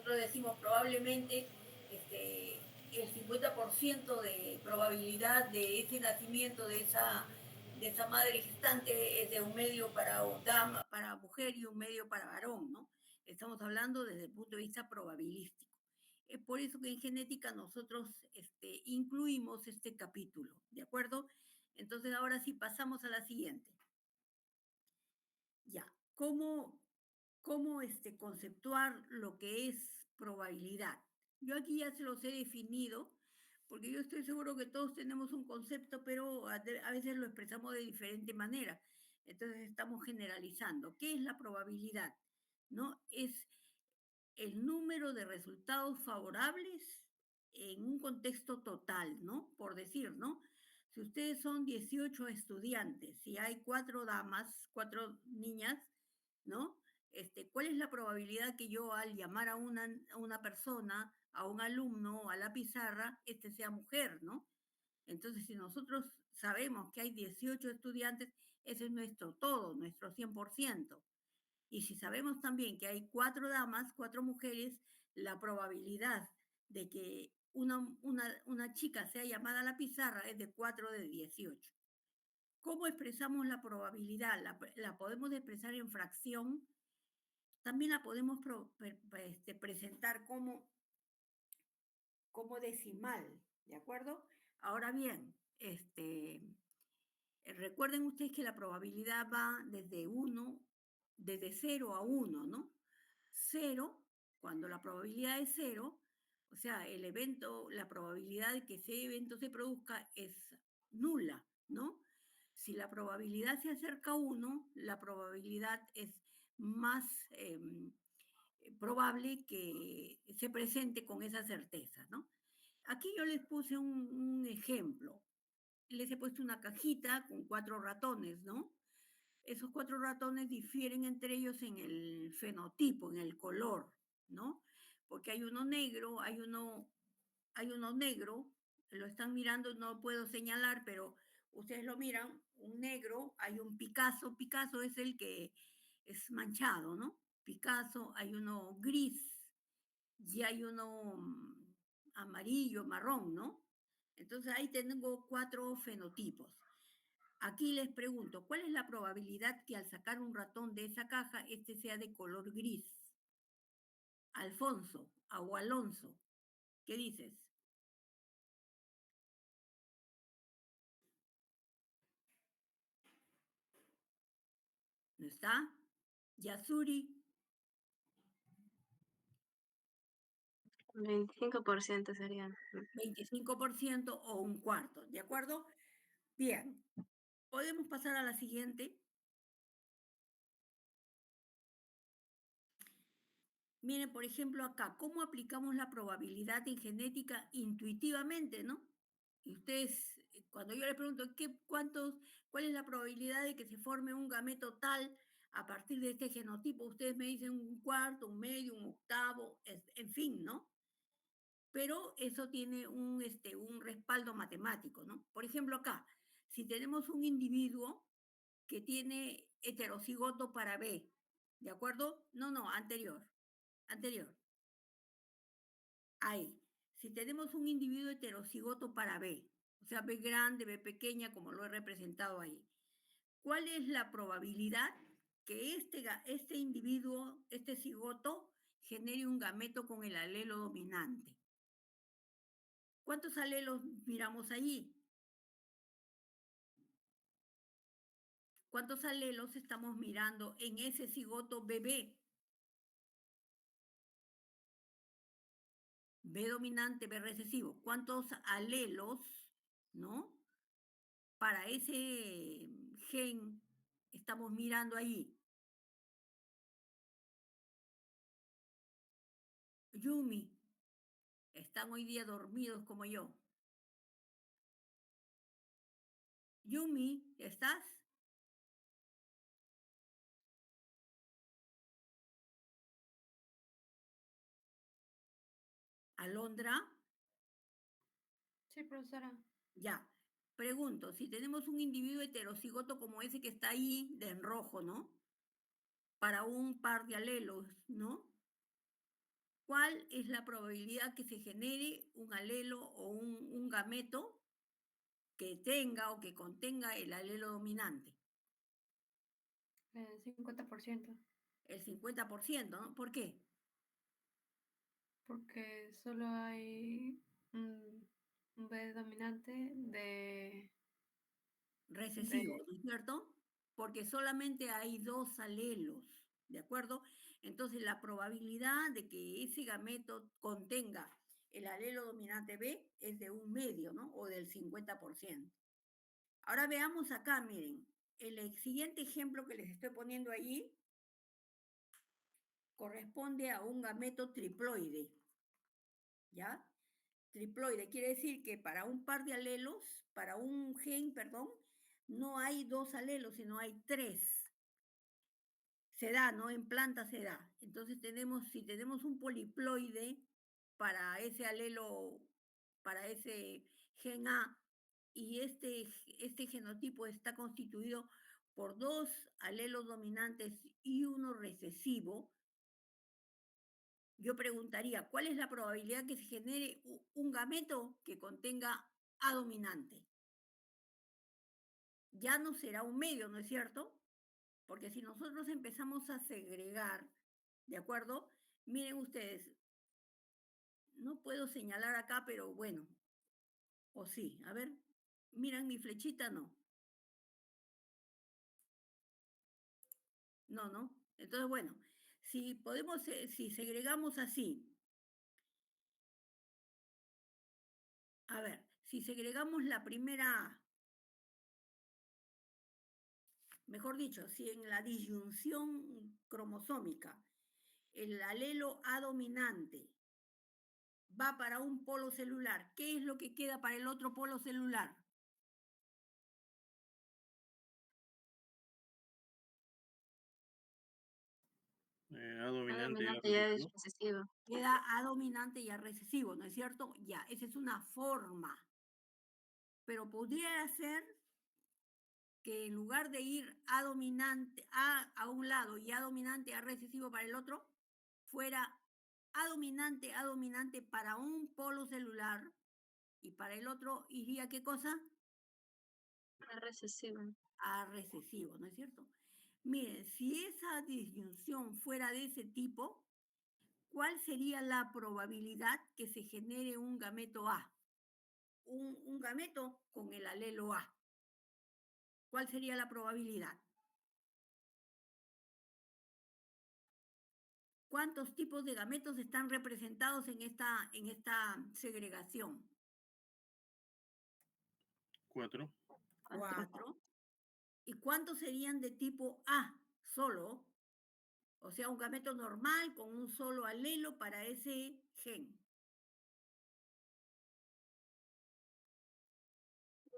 nosotros decimos probablemente el 50% de probabilidad de ese nacimiento de esa madre gestante es de un medio para dama, para mujer y un medio para varón, ¿no? Estamos hablando desde el punto de vista probabilístico. Es por eso que en genética nosotros incluimos este capítulo, ¿de acuerdo? Entonces ahora sí pasamos a la siguiente. Ya, ¿cómo conceptuar lo que es probabilidad? Yo aquí ya se los he definido, porque yo estoy seguro que todos tenemos un concepto, pero a veces lo expresamos de diferente manera. Entonces estamos generalizando. ¿Qué es la probabilidad? ¿No? Es el número de resultados favorables en un contexto total, ¿no? Por decir, ¿no? Si ustedes son 18 estudiantes, si hay 4 damas, 4 niñas, ¿no? ¿Cuál es la probabilidad que yo al llamar a una persona, a un alumno, a la pizarra, sea mujer, ¿no? Entonces, si nosotros sabemos que hay 18 estudiantes, ese es nuestro todo, nuestro 100%. Y si sabemos también que hay 4 damas, 4 mujeres, la probabilidad de que una chica sea llamada a la pizarra es de 4 de 18. ¿Cómo expresamos la probabilidad? La podemos expresar en fracción, también la podemos presentar como decimal, ¿de acuerdo? Ahora bien, recuerden ustedes que la probabilidad va desde 0 a 1, ¿no? 0, cuando la probabilidad es 0, o sea, la probabilidad de que ese evento se produzca es nula, ¿no? Si la probabilidad se acerca a 1, la probabilidad es más probable que se presente con esa certeza, ¿no? Aquí yo les puse un ejemplo. Les he puesto una cajita con 4 ratones, ¿no? Esos 4 ratones difieren entre ellos en el fenotipo, en el color, ¿no? Porque hay uno negro, hay uno negro, lo están mirando, no puedo señalar, pero ustedes lo miran, un negro, hay un Picasso, Picasso es el que es manchado, ¿no? Picasso, hay uno gris y hay uno amarillo, marrón, ¿no? Entonces ahí tengo 4 fenotipos. Aquí les pregunto, ¿cuál es la probabilidad que al sacar un ratón de esa caja, sea de color gris? Alfonso o Alonso, ¿qué dices? ¿No está? Yasuri, El 25% sería. 25% o un cuarto, ¿de acuerdo? Bien, podemos pasar a la siguiente. Miren, por ejemplo, acá, ¿cómo aplicamos la probabilidad en genética intuitivamente, no? Y ustedes, cuando yo les pregunto, ¿cuál es la probabilidad de que se forme un gameto tal a partir de este genotipo? Ustedes me dicen un cuarto, un medio, un octavo, en fin, ¿no? Pero eso tiene un respaldo matemático, ¿no? Por ejemplo, acá, si tenemos un individuo que tiene heterocigoto para B, ¿de acuerdo? No, anterior. Ahí. Si tenemos un individuo heterocigoto para B, o sea, B grande, B pequeña, como lo he representado ahí, ¿cuál es la probabilidad que este individuo, este cigoto, genere un gameto con el alelo dominante? ¿Cuántos alelos miramos allí? ¿Cuántos alelos estamos mirando en ese cigoto bebé? B dominante, B recesivo. ¿Cuántos alelos, no? Para ese gen estamos mirando ahí. Yumi, están hoy día dormidos como yo. Yumi, ¿estás? Alondra, Sí, profesora. ya. Pregunto, si tenemos un individuo heterocigoto como ese que está ahí de en rojo, ¿no? Para un par de alelos, ¿no? ¿Cuál es la probabilidad que se genere un alelo o un gameto que tenga o que contenga el alelo dominante? 50%, El 50%, ¿no? ¿Por qué? porque solo hay un B dominante de Recesivo, ¿no es cierto? Porque solamente hay dos alelos, ¿de acuerdo? Entonces la probabilidad de que ese gameto contenga el alelo dominante B es de un medio, ¿no? O del 50%. Ahora veamos acá, miren, el siguiente ejemplo que les estoy poniendo ahí corresponde a un gameto triploide, ¿ya? Triploide quiere decir que para un par de alelos, para un gen, perdón, no hay dos alelos, sino hay tres. Se da, ¿no? En planta se da. Entonces tenemos, si tenemos un poliploide para ese alelo, para ese gen A, y este genotipo está constituido por dos alelos dominantes y uno recesivo, yo preguntaría, ¿cuál es la probabilidad que se genere un gameto que contenga A dominante? Ya no será un medio, ¿no es cierto? Porque si nosotros empezamos a segregar, ¿de acuerdo? Miren ustedes, no puedo señalar acá, pero bueno, o sí, a ver, miran mi flechita, no, no, no. Entonces, bueno, si podemos, si segregamos así, a ver, si segregamos la primera A, mejor dicho, si en la disyunción cromosómica el alelo A dominante va para un polo celular, ¿qué es lo que queda para el otro polo celular? A A dominante y A dominante ya es recesivo. recesivo. Queda A dominante y A recesivo, ¿no es cierto? Ya, esa es una forma. Pero podría ser que en lugar de ir A dominante a un lado y A dominante, A recesivo para el otro, fuera A dominante para un polo celular y para el otro iría ¿qué cosa? Es recesivo. A recesivo, ¿no es cierto? Miren, si esa disyunción fuera de ese tipo, ¿cuál sería la probabilidad que se genere un gameto A? Un gameto con el alelo A. ¿Cuál sería la probabilidad? ¿Cuántos tipos de gametos están representados en esta segregación? 4. 4. Cuatro. ¿Y cuántos serían de tipo A solo? O sea, un gameto normal con un solo alelo para ese gen.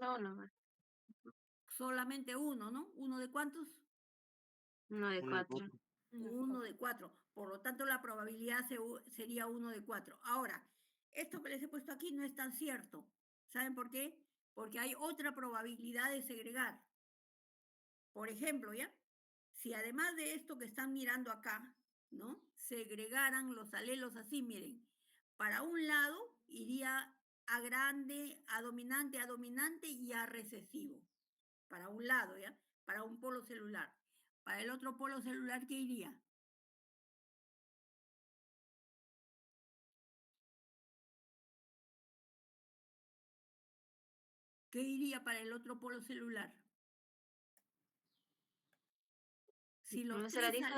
No, no, Solamente uno, ¿no? ¿Uno de cuántos? uno de 1 de 4. 4. Uno de cuatro. Por lo tanto, la probabilidad sería uno de cuatro. Ahora, esto que les he puesto aquí no es tan cierto. ¿Saben por qué? Porque hay otra probabilidad de segregar. Por ejemplo, ¿ya? Si además de esto que están mirando acá, ¿no? Segregaran los alelos así, miren. Para un lado iría A grande, A dominante y A recesivo. Para un lado, ¿ya? Para un polo celular. Para el otro polo celular, ¿qué iría? ¿Qué iría para el otro polo celular? Si los ¿No se la tres, dijo,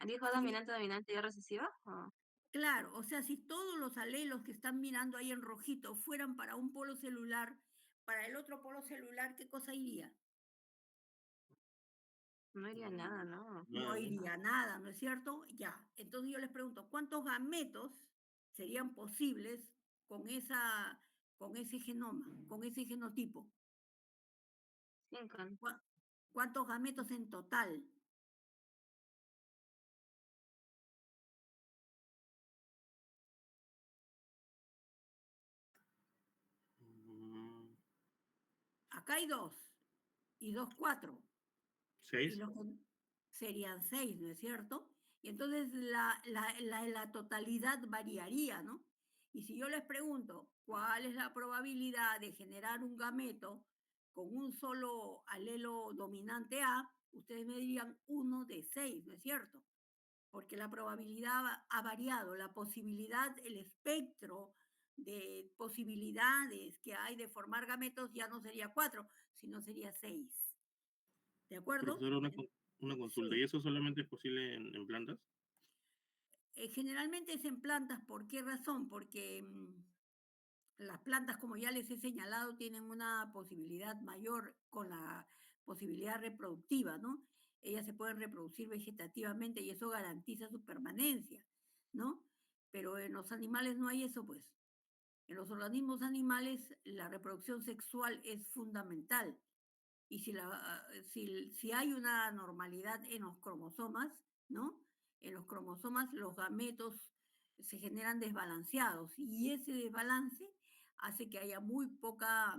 dijo si, dominante, dominante y recesiva? claro, o sea, si todos los alelos que están mirando ahí en rojito fueran para un polo celular, para el otro polo celular, ¿qué cosa iría? No iría nada, ¿no? No Nada. iría nada, ¿no es cierto? Ya, entonces yo les pregunto, ¿cuántos gametos serían posibles con, con ese genoma, con ese genotipo? 5. ¿Cuántos gametos en total? Mm, Acá hay dos, y dos, cuatro. Y 6. los serían seis, ¿no es cierto? Y entonces la totalidad variaría, ¿no? Y si yo les pregunto cuál es la probabilidad de generar un gameto con un solo alelo dominante A, ustedes me dirían 1 de 6, ¿no es cierto? Porque la probabilidad ha variado, la posibilidad, el espectro de posibilidades que hay de formar gametos ya no sería 4, sino sería 6. ¿De acuerdo? Profesor, una consulta. ¿Y Sí. eso solamente es posible en plantas? Generalmente es en plantas. ¿Por qué razón? Porque las plantas, como ya les he señalado, tienen una posibilidad mayor con la posibilidad reproductiva, ¿no? Ellas se pueden reproducir vegetativamente y eso garantiza su permanencia, ¿no? Pero en los animales no hay eso, pues. En los organismos animales la reproducción sexual es fundamental. Y si hay una normalidad en los cromosomas, ¿no? En los cromosomas los gametos se generan desbalanceados y ese desbalance hace que haya muy poca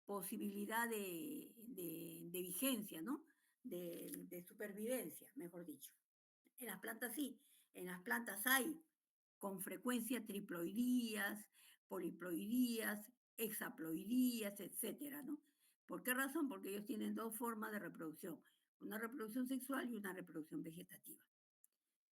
posibilidad de vigencia, ¿no? De supervivencia, mejor dicho. En las plantas sí, en las plantas hay con frecuencia triploidías, poliploidías, hexaploidías, etcétera, ¿no? ¿Por qué razón? Porque ellos tienen dos formas de reproducción, una reproducción sexual y una reproducción vegetativa.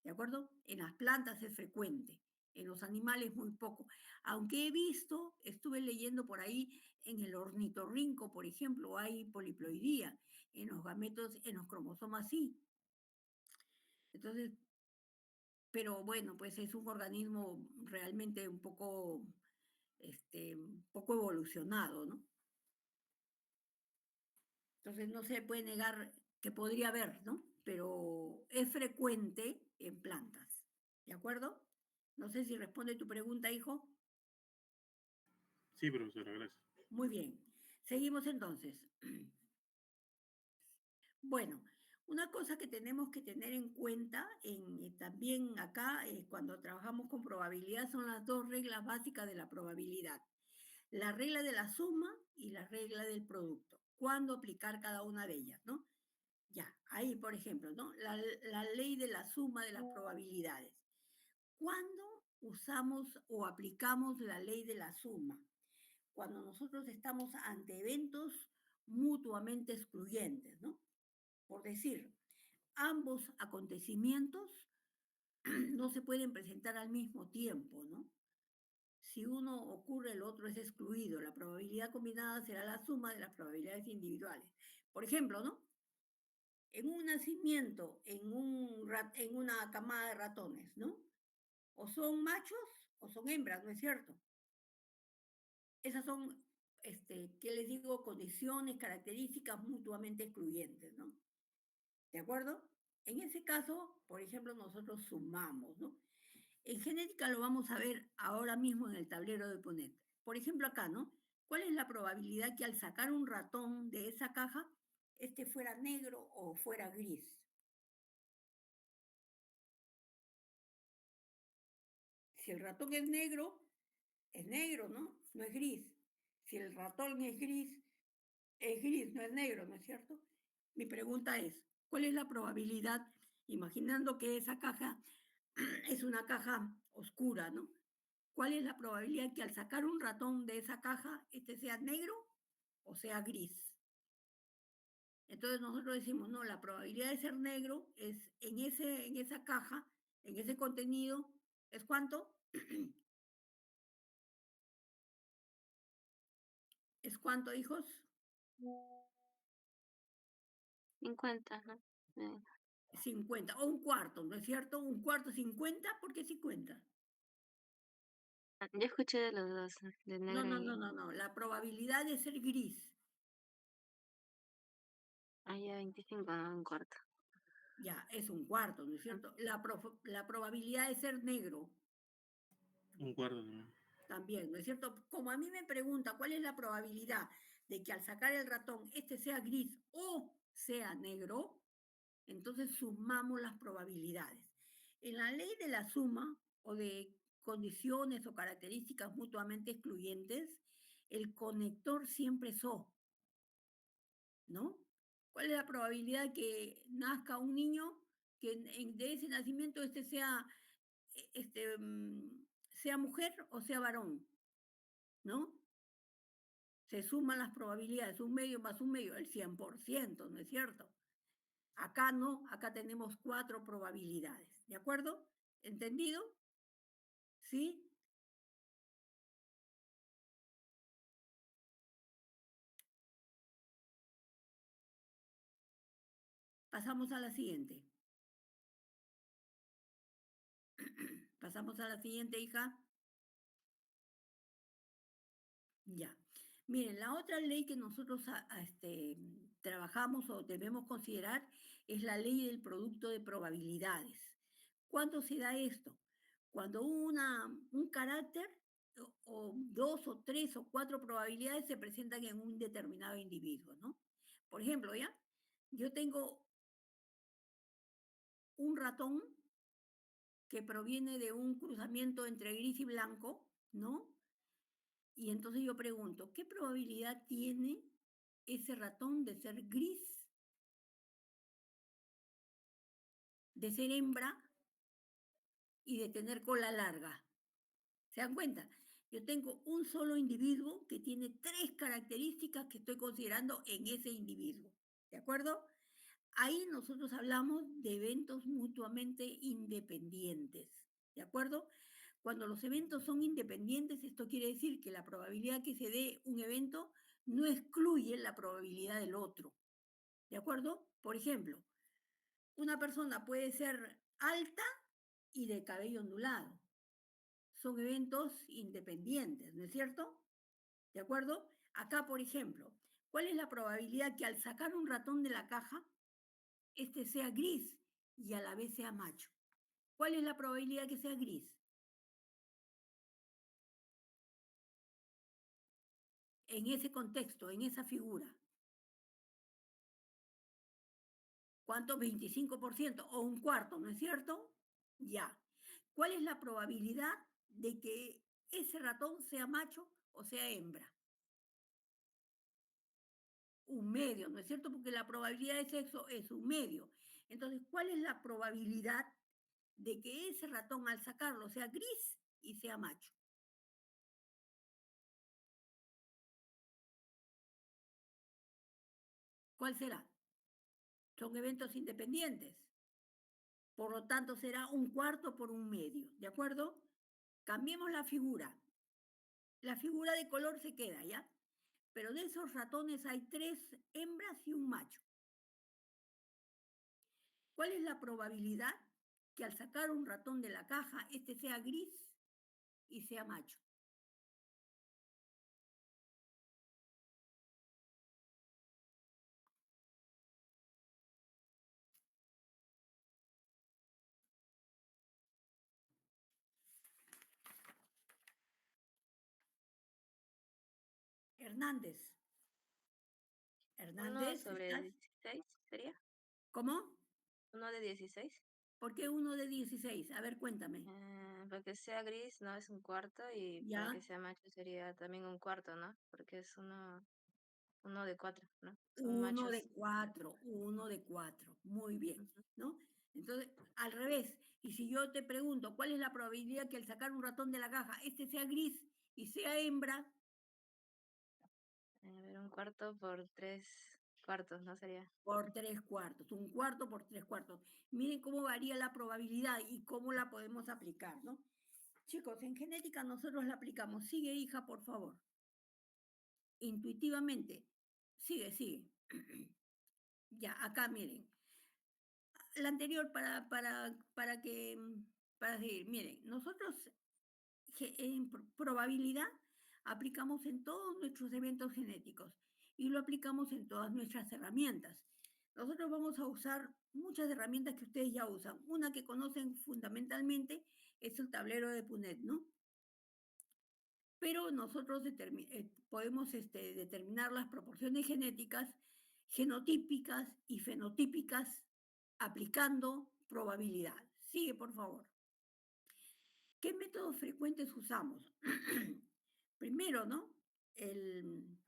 ¿De acuerdo? En las plantas es frecuente, en los animales muy poco. Aunque he visto, estuve leyendo por ahí, en el ornitorrinco, por ejemplo, hay poliploidía, en los gametos, en los cromosomas sí. Entonces, pero bueno, pues es un organismo realmente un poco evolucionado, ¿no? Entonces no se puede negar que podría haber, ¿no? Pero es frecuente en plantas, ¿de acuerdo? No sé si responde tu pregunta, hijo. Sí, profesora, gracias. Muy bien. Seguimos entonces. Bueno, una cosa que tenemos que tener en cuenta también acá, cuando trabajamos con probabilidad, son las dos reglas básicas de la probabilidad. La regla de la suma y la regla del producto. ¿Cuándo aplicar cada una de ellas, no? Ya, ahí, por ejemplo, ¿no? La ley de la suma de las probabilidades. ¿Cuándo usamos o aplicamos la ley de la suma? Cuando nosotros estamos ante eventos mutuamente excluyentes, ¿no? Por decir, ambos acontecimientos no se pueden presentar al mismo tiempo, ¿no? Si uno ocurre, el otro es excluido. La probabilidad combinada será la suma de las probabilidades individuales. Por ejemplo, ¿no? En un nacimiento, en una camada de ratones, ¿no? O son machos o son hembras, ¿no es cierto? Esas son, ¿qué les digo? Condiciones, características mutuamente excluyentes, ¿no? ¿De acuerdo? En ese caso, por ejemplo, nosotros sumamos, ¿no? En genética lo vamos a ver ahora mismo en el tablero de Punnett. Por ejemplo, acá, ¿no? ¿Cuál es la probabilidad que al sacar un ratón de esa caja, este fuera negro o fuera gris? Si el ratón es negro, ¿no? No es gris. Si el ratón es gris, no es negro, ¿no es cierto? Mi pregunta es, ¿cuál es la probabilidad, imaginando que esa caja es una caja oscura, ¿no? ¿Cuál es la probabilidad que al sacar un ratón de esa caja, este sea negro o sea gris? Entonces nosotros decimos, no, la probabilidad de ser negro es en esa caja, en ese contenido, ¿es cuánto? ¿Es cuánto, hijos? 50, ajá. 50, o un cuarto, ¿no es cierto? Un cuarto 50, ¿por qué 50? Yo escuché de los dos, de No, negro no, no, y no, no. La probabilidad de ser gris, ahí a 25, no, un cuarto. ya, es un cuarto, ¿no es Ujú. cierto? La probabilidad de ser negro, Un cuarto también. también, ¿no es cierto? Como a mí me pregunta cuál es la probabilidad de que al sacar el ratón este sea gris o sea negro, entonces sumamos las probabilidades. En la ley de la suma o de condiciones o características mutuamente excluyentes, el conector siempre es O, ¿no? ¿Cuál es la probabilidad de que nazca un niño que de ese nacimiento sea mujer o sea varón, ¿no? Se suman las probabilidades, un medio más un medio, el 100%, ¿no es cierto? Acá no, acá tenemos 4 probabilidades, ¿de acuerdo? ¿Entendido? ¿Sí? Pasamos a la siguiente. Pasamos a la siguiente, hija. Ya. Miren, la otra ley que nosotros trabajamos o debemos considerar es la ley del producto de probabilidades. ¿Cuándo se da esto? Cuando un carácter o dos o tres o cuatro probabilidades se presentan en un determinado individuo, ¿no? Por ejemplo, ¿ya? Yo tengo un ratón que proviene de un cruzamiento entre gris y blanco, ¿no? Y entonces yo pregunto, ¿qué probabilidad tiene ese ratón de ser gris, de ser hembra y de tener cola larga? ¿Se dan cuenta? Yo tengo un solo individuo que tiene 3 características que estoy considerando en ese individuo. ¿De acuerdo? Ahí nosotros hablamos de eventos mutuamente independientes. ¿De acuerdo? Cuando los eventos son independientes, esto quiere decir que la probabilidad que se dé un evento no excluye la probabilidad del otro. ¿De acuerdo? Por ejemplo, una persona puede ser alta y de cabello ondulado. Son eventos independientes, ¿no es cierto? ¿De acuerdo? Acá, por ejemplo, ¿cuál es la probabilidad que al sacar un ratón de la caja, este sea gris y a la vez sea macho? ¿Cuál es la probabilidad que sea gris? En ese contexto, en esa figura. ¿Cuánto? 25% o un cuarto, ¿no es cierto? Ya. ¿Cuál es la probabilidad de que ese ratón sea macho o sea hembra? Un medio, ¿no es cierto? Porque la probabilidad de sexo es un medio. Entonces, ¿cuál es la probabilidad de que ese ratón al sacarlo sea gris y sea macho? ¿Cuál será? Son eventos independientes. Por lo tanto, será un cuarto por un medio, ¿de acuerdo? Cambiemos la figura. La figura de color se queda, ¿ya? Pero de esos ratones hay 3 hembras y un macho. ¿Cuál es la probabilidad que al sacar un ratón de la caja, este sea gris y sea macho? Hernández. ¿Uno Hernández, sobre ¿estás? 16 sería? ¿Cómo? ¿Uno de 16? ¿Por qué uno de 16? A ver, cuéntame. Para que sea gris no es un cuarto y para que Ya, sea macho sería también un cuarto, ¿no? Porque es uno de 4, ¿no? Son uno de machos. cuatro, uno de cuatro. Muy bien, Ujú. ¿no? Entonces, al revés. Y si yo te pregunto, ¿cuál es la probabilidad que al sacar un ratón de la caja, este sea gris y sea hembra? A ver, un cuarto por 3 cuartos, ¿no sería? Por 3 cuartos, un cuarto por 3 cuartos. Miren cómo varía la probabilidad y cómo la podemos aplicar, ¿no? Chicos, en genética nosotros la aplicamos. Sigue, hija, por favor. Intuitivamente. Sigue, sigue. Ya, acá miren. La anterior para seguir. Miren, nosotros en probabilidad aplicamos en todos nuestros eventos genéticos y lo aplicamos en todas nuestras herramientas. Nosotros vamos a usar muchas herramientas que ustedes ya usan. Una que conocen fundamentalmente es el tablero de Punnett, ¿no? Pero nosotros podemos determinar las proporciones genéticas, genotípicas y fenotípicas aplicando probabilidad. Sigue, por favor. ¿Qué métodos frecuentes usamos? Primero, ¿no? El,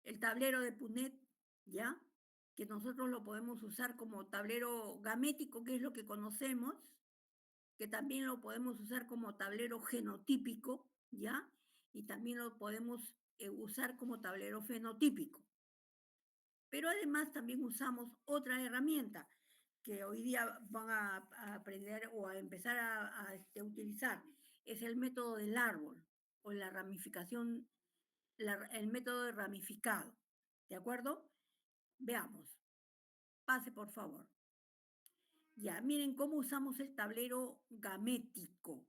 el tablero de Punnett, ¿ya? que nosotros lo podemos usar como tablero gamético, que es lo que conocemos, que también lo podemos usar como tablero genotípico, ¿ya? Y también lo podemos usar como tablero fenotípico. Pero además también usamos otra herramienta que hoy día van a aprender o a empezar a utilizar, es el método del árbol o la ramificación, el método de ramificado. ¿De acuerdo? Veamos. Pase, por favor. Ya, miren cómo usamos el tablero gamético.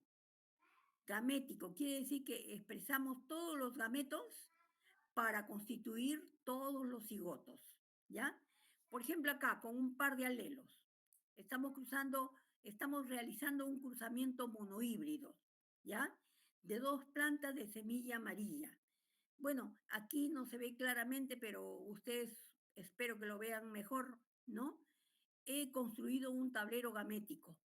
Gamético quiere decir que expresamos todos los gametos para constituir todos los cigotos, ¿ya? Por ejemplo, acá, con un par de alelos, estamos realizando un cruzamiento monohíbrido, ¿ya? De dos plantas de semilla amarilla. Bueno, aquí no se ve claramente, pero ustedes espero que lo vean mejor, ¿no? He construido un tablero gamético.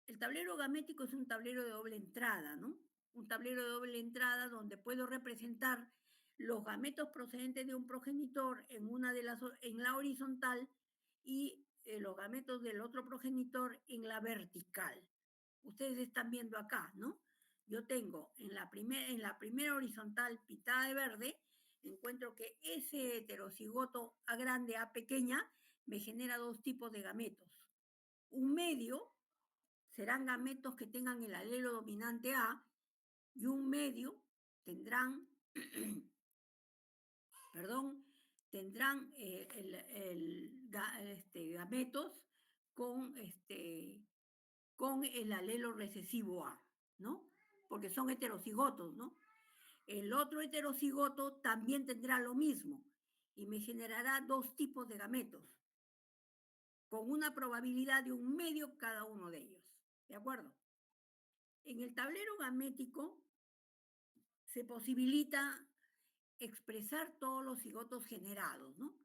El tablero gamético es un tablero de doble entrada, ¿no? Un tablero de doble entrada donde puedo representar los gametos procedentes de un progenitor en la horizontal y los gametos del otro progenitor en la vertical. Ustedes están viendo acá, ¿no? Yo tengo en la primera horizontal pintada de verde, encuentro que ese heterocigoto A grande, A pequeña, me genera dos tipos de gametos. Un medio serán gametos que tengan el alelo dominante A y un medio tendrán, perdón, tendrán gametos con el alelo recesivo A, ¿no? Porque son heterocigotos, ¿no? El otro heterocigoto también tendrá lo mismo y me generará dos tipos de gametos, con una probabilidad de un medio cada uno de ellos. ¿De acuerdo? En el tablero gamético se posibilita expresar todos los cigotos generados, ¿no?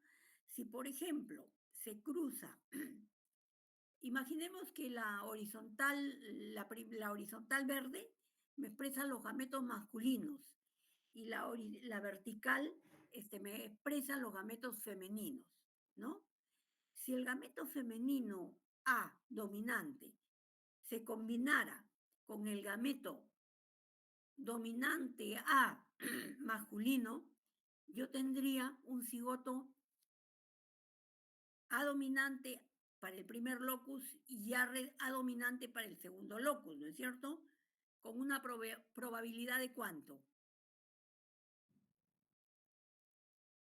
Si, por ejemplo, se cruza, imaginemos que la horizontal verde me expresa los gametos masculinos y la vertical me expresa los gametos femeninos, ¿no? Si el gameto femenino A dominante se combinara con el gameto dominante A masculino, yo tendría un cigoto A dominante para el primer locus y A dominante para el segundo locus, ¿no es cierto? Con una probabilidad de ¿cuánto?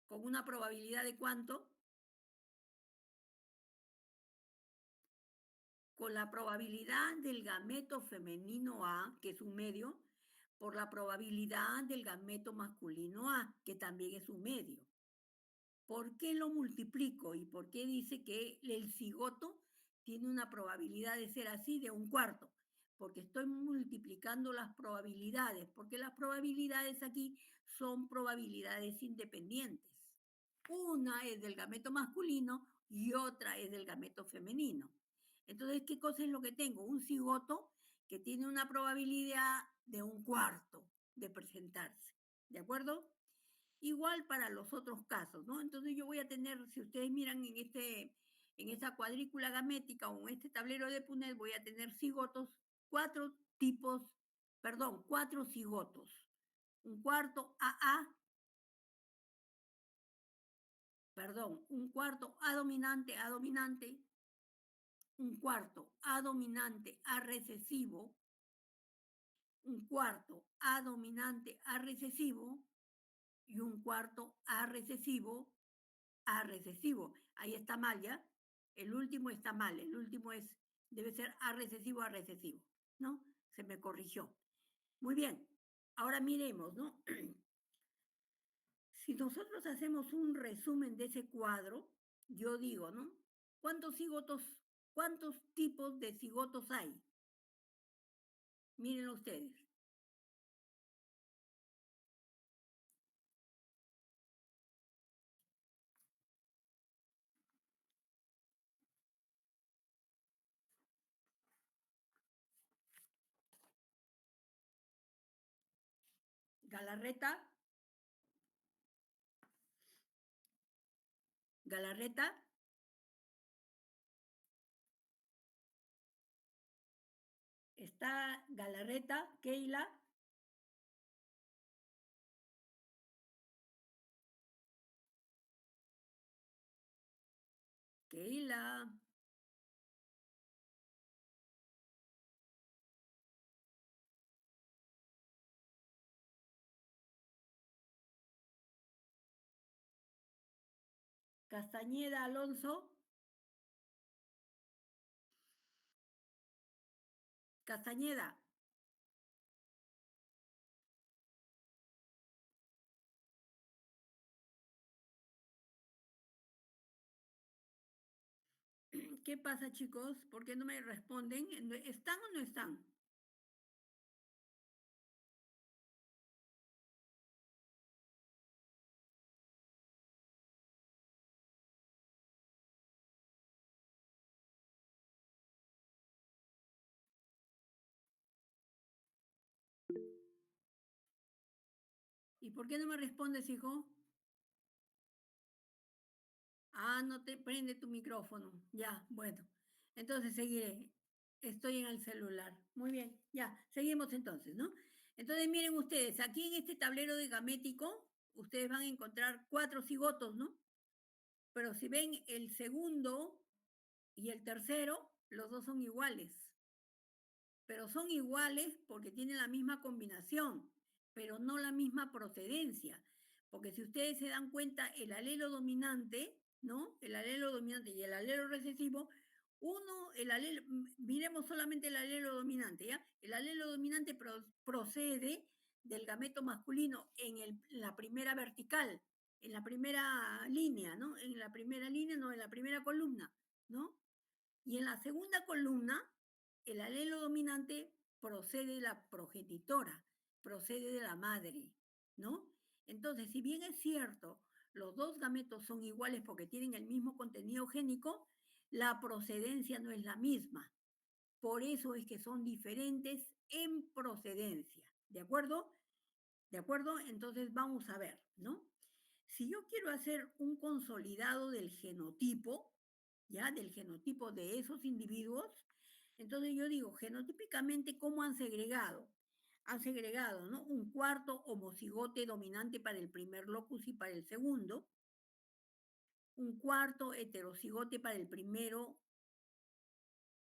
Con una probabilidad de ¿cuánto? Con la probabilidad del gameto femenino A, que es un medio, por la probabilidad del gameto masculino A, que también es un medio. ¿Por qué lo multiplico y por qué dice que el cigoto tiene una probabilidad de ser así de un cuarto? Porque estoy multiplicando las probabilidades, porque las probabilidades aquí son probabilidades independientes. Una es del gameto masculino y otra es del gameto femenino. Entonces, ¿qué cosa es lo que tengo? Un cigoto que tiene una probabilidad de un cuarto de presentarse. ¿De acuerdo? Igual para los otros casos, ¿no? Entonces yo voy a tener, si ustedes miran en esta cuadrícula gamética o en este tablero de Punnett, voy a tener cigotos, cuatro cigotos. Un cuarto un cuarto A dominante, un cuarto A dominante, A recesivo, un cuarto A dominante, A recesivo y un cuarto A recesivo, A recesivo. Ahí está mal, ¿ya? El último está mal. El último debe ser A recesivo, A recesivo, ¿no? Se me corrigió. Muy bien. Ahora miremos, ¿no? Si nosotros hacemos un resumen de ese cuadro, yo digo, ¿no? ¿Cuántos tipos de cigotos hay? Miren ustedes. Galarreta. Galarreta. Está Galarreta, Keila. Keila. Castañeda, Alonso. Castañeda. ¿Qué pasa, chicos? ¿Por qué no me responden? ¿Están o no están? ¿Y por qué no me respondes, hijo? Ah, no te prende tu micrófono. Ya, bueno. Entonces seguiré. Estoy en el celular. Muy bien, ya, seguimos entonces, ¿no? Entonces miren ustedes, aquí en este tablero de gamético, ustedes van a encontrar 4 cigotos, ¿no? Pero si ven el segundo y el tercero, los dos son iguales. Pero son iguales porque tienen la misma combinación, pero no la misma procedencia. Porque si ustedes se dan cuenta, el alelo dominante, ¿no? El alelo dominante y el alelo recesivo, miremos solamente el alelo dominante, ¿ya? El alelo dominante procede del gameto masculino en la primera vertical, en la primera línea, ¿no? En la primera línea, no, en la primera columna, ¿no? Y en la segunda columna, el alelo dominante procede de la progenitora, procede de la madre, ¿no? Entonces, si bien es cierto, los dos gametos son iguales porque tienen el mismo contenido génico, la procedencia no es la misma. Por eso es que son diferentes en procedencia, ¿de acuerdo? ¿De acuerdo? Entonces vamos a ver, ¿no? Si yo quiero hacer un consolidado del genotipo, ¿ya? Del genotipo de esos individuos, entonces yo digo, genotípicamente, ¿cómo han segregado? Han segregado, ¿no? Un cuarto homocigote dominante para el primer locus y para el segundo, un cuarto heterocigote para el primero,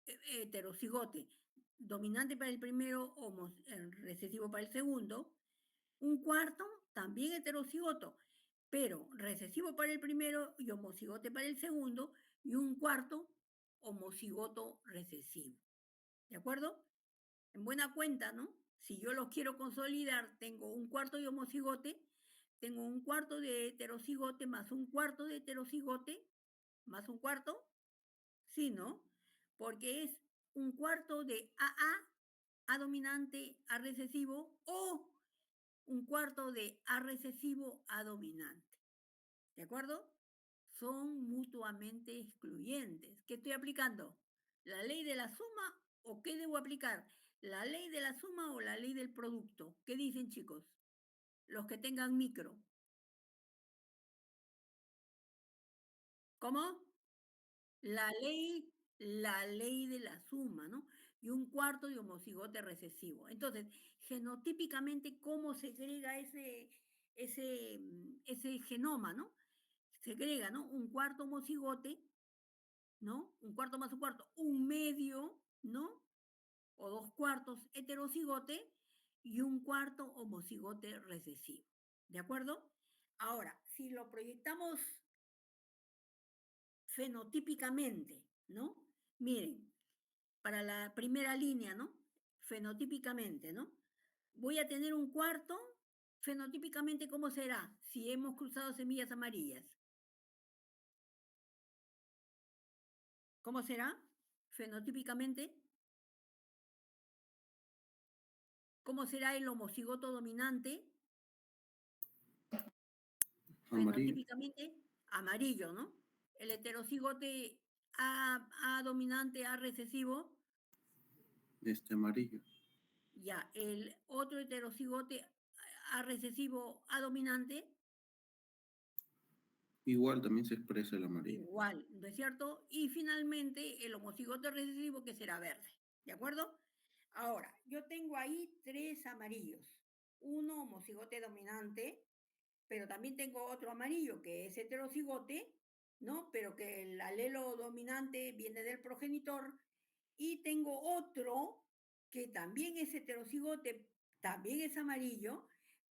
heterocigote dominante para el primero, recesivo para el segundo, un cuarto también heterocigoto, pero recesivo para el primero y homocigote para el segundo, y un cuarto homocigoto recesivo. ¿De acuerdo? En buena cuenta, ¿no? Si yo los quiero consolidar, tengo un cuarto de homocigote, tengo un cuarto de heterocigote más un cuarto de heterocigote más un cuarto, sí, ¿no? Porque es un cuarto de A dominante, A recesivo, o un cuarto de A recesivo, A dominante. ¿De acuerdo? Son mutuamente excluyentes. ¿Qué estoy aplicando? ¿La ley de la suma o qué debo aplicar? ¿La ley de la suma o la ley del producto? ¿Qué dicen, chicos? Los que tengan micro. ¿Cómo? La ley de la suma, ¿no? Y un cuarto de homocigote recesivo. Entonces, genotípicamente, ¿cómo se segrega ese genoma, ¿no? Segrega, ¿no? Un cuarto homocigote, ¿no? Un cuarto más un cuarto, un medio, ¿no? O dos cuartos heterocigote y un cuarto homocigote recesivo. ¿De acuerdo? Ahora, si lo proyectamos fenotípicamente, ¿no? Miren, para la primera línea, ¿no? Fenotípicamente, ¿no? Voy a tener un cuarto, fenotípicamente, ¿cómo será? Si hemos cruzado semillas amarillas. ¿Cómo será? Fenotípicamente. ¿Cómo será el homocigoto dominante? Amarillo. Fenotípicamente, amarillo, ¿no? El heterocigote A dominante, A recesivo, Amarillo. ya. El otro heterocigote A recesivo, A dominante, Igual también se expresa el amarillo. Igual, ¿no es cierto? Y finalmente el homocigote recesivo que será verde, ¿de acuerdo? Ahora, yo tengo ahí 3 amarillos. Uno homocigote dominante, pero también tengo otro amarillo que es heterocigote, ¿no? Pero que el alelo dominante viene del progenitor. Y tengo otro que también es heterocigote, también es amarillo,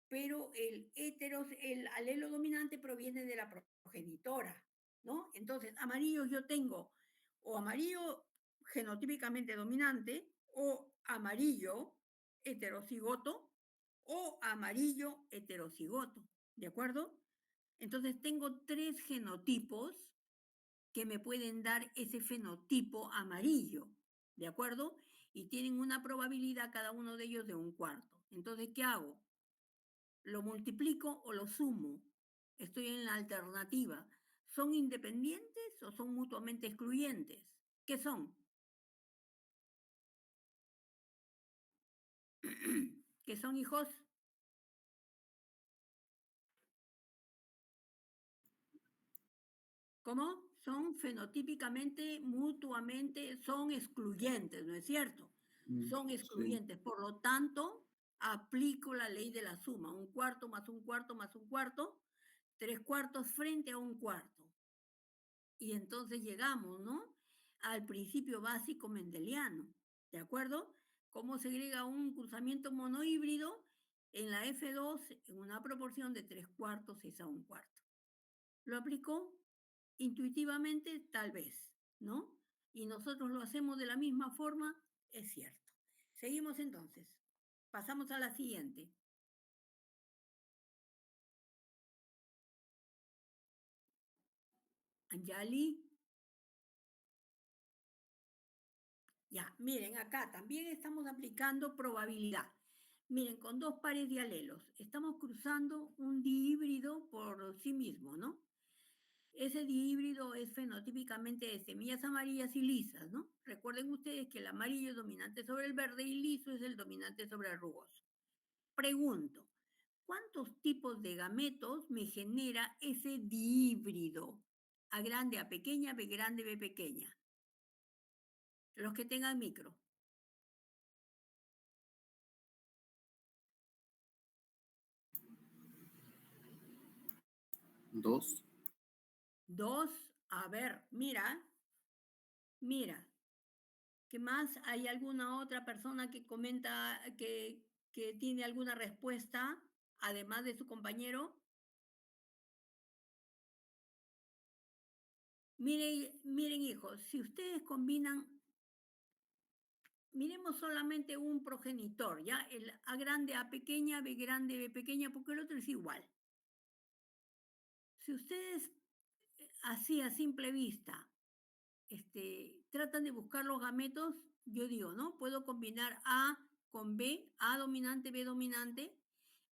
pero el alelo dominante proviene de la progenitora, ¿no? Entonces, amarillos yo tengo o amarillo genotípicamente dominante o amarillo heterocigoto o amarillo heterocigoto, ¿de acuerdo? Entonces tengo 3 genotipos que me pueden dar ese fenotipo amarillo, ¿de acuerdo? Y tienen una probabilidad cada uno de ellos de 1/4. Entonces, ¿qué hago? ¿Lo multiplico o lo sumo? Estoy en la alternativa. ¿Son independientes o son mutuamente excluyentes? ¿Qué son? ¿Qué son, hijos? ¿Cómo? Son fenotípicamente, mutuamente, son excluyentes, ¿no es cierto? Son Sí. excluyentes. Por lo tanto, aplico la ley de la suma. 1/4 más 1/4 más 1/4, 3/4 frente a 1/4. Y entonces llegamos, ¿no? Al principio básico mendeliano, ¿de acuerdo? Cómo segrega un cruzamiento monohíbrido en la F2 en una proporción de 3/4 6 a 1/4. ¿Lo aplicó? Intuitivamente, tal vez, ¿no? Y nosotros lo hacemos de la misma forma, es cierto. Seguimos entonces. Pasamos a la siguiente. Anjali. Ya, miren, acá también estamos aplicando probabilidad. Miren, con 2 pares de alelos, estamos cruzando un dihíbrido por sí mismo, ¿no? Ese dihíbrido es fenotípicamente de semillas amarillas y lisas, ¿no? Recuerden ustedes que el amarillo es dominante sobre el verde y liso es el dominante sobre el rugoso. Pregunto, ¿cuántos tipos de gametos me genera ese dihíbrido? A grande, A pequeña, B grande, B pequeña. Los que tengan micro. 2. 2, a ver, mira. ¿Qué más? ¿Hay alguna otra persona que comenta que tiene alguna respuesta, además de su compañero? Miren, hijos, si ustedes combinan, miremos solamente un progenitor, ¿ya? El A grande, A pequeña, B grande, B pequeña, porque el otro es igual. Si ustedes, así a simple vista, tratan de buscar los gametos, yo digo, ¿no? Puedo combinar A con B, A dominante, B dominante,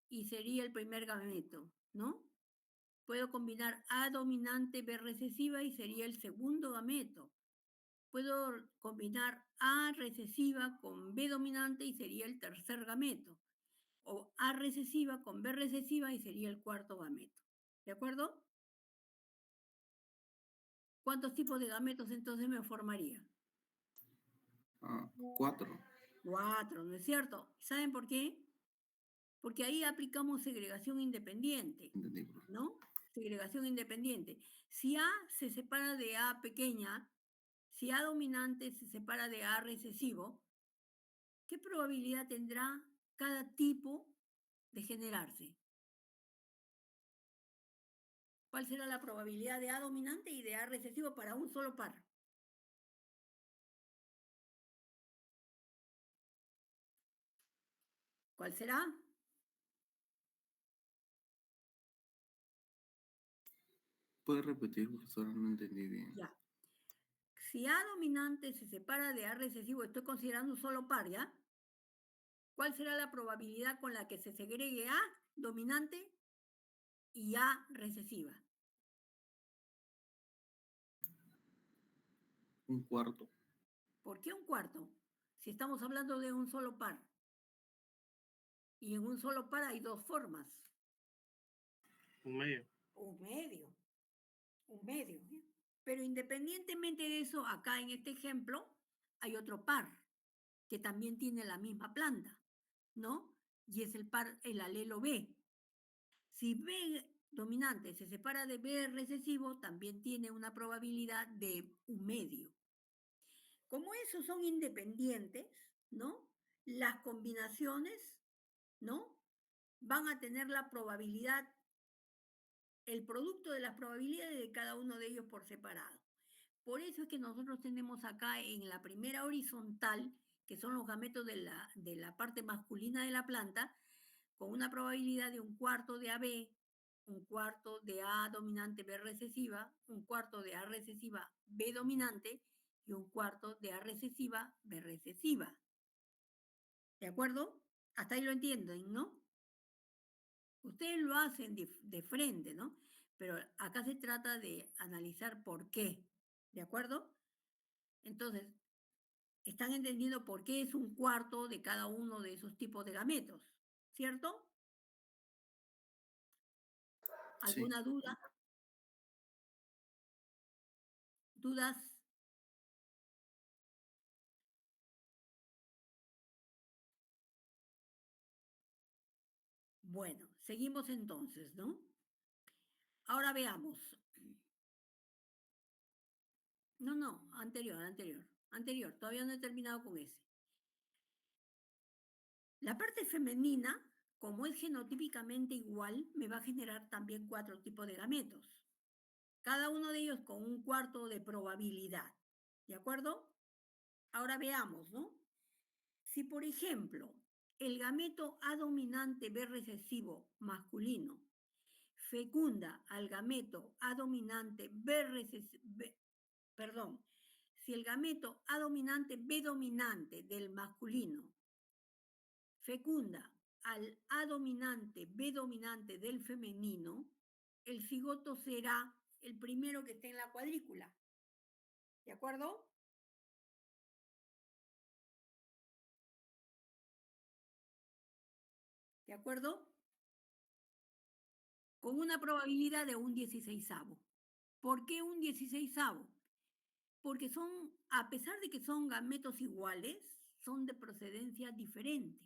y sería el primer gameto, ¿no? Puedo combinar A dominante, B recesiva y sería el segundo gameto. Puedo combinar A recesiva con B dominante y sería el tercer gameto. O A recesiva con B recesiva y sería el cuarto gameto. ¿De acuerdo? ¿Cuántos tipos de gametos entonces me formaría? 4. 4, ¿no es cierto? ¿Saben por qué? Porque ahí aplicamos segregación independiente, Entendí. ¿no? Segregación independiente. Si A se separa de A pequeña, si A dominante se separa de A recesivo, ¿qué probabilidad tendrá cada tipo de generarse? ¿Cuál será la probabilidad de A dominante y de A recesivo para un solo par? ¿Cuál será? ¿Puedes repetir, profesora? No entendí bien. Ya. Si A dominante se separa de A recesivo, estoy considerando un solo par, ¿ya? ¿Cuál será la probabilidad con la que se segregue A dominante y A recesiva? 1/4. ¿Por qué 1/4? Si estamos hablando de un solo par. Y en un solo par hay 2 formas. Un medio. Un medio. Un medio. ¿Eh? Pero independientemente de eso, acá en este ejemplo hay otro par que también tiene la misma planta, ¿no? Y es el par, el alelo B. Si B dominante se separa de B recesivo, también tiene una probabilidad de un medio. Como esos son independientes, ¿no? Las combinaciones, ¿no? Van a tener la probabilidad, el producto de las probabilidades de cada uno de ellos por separado. Por eso es que nosotros tenemos acá en la primera horizontal, que son los gametos de la parte masculina de la planta, con una probabilidad de un cuarto de AB, un cuarto de A dominante B recesiva, un cuarto de A recesiva B dominante y un cuarto de A recesiva B recesiva. ¿De acuerdo? Hasta ahí lo entienden, ¿no? Ustedes lo hacen de frente, ¿no? Pero acá se trata de analizar por qué. ¿De acuerdo? Entonces, están entendiendo por qué es un cuarto de cada uno de esos tipos de gametos, ¿cierto? Sí. ¿Alguna duda? ¿Dudas? Bueno, seguimos entonces, ¿no? Ahora veamos. No, anterior, todavía no he terminado con ese. La parte femenina, como es genotípicamente igual, me va a generar también 4 tipos de gametos. Cada uno de ellos con un cuarto de probabilidad. ¿De acuerdo? Ahora veamos, ¿no? Si, por ejemplo, el gameto A dominante B recesivo masculino fecunda al gameto A dominante B recesivo, perdón, si el gameto A dominante B dominante del masculino fecunda al A dominante B dominante del femenino, el cigoto será el primero que esté en la cuadrícula. ¿De acuerdo? ¿De acuerdo? Con una probabilidad de un 16avo. ¿Por qué un 16avo? Porque son, a pesar de que son gametos iguales, son de procedencia diferente.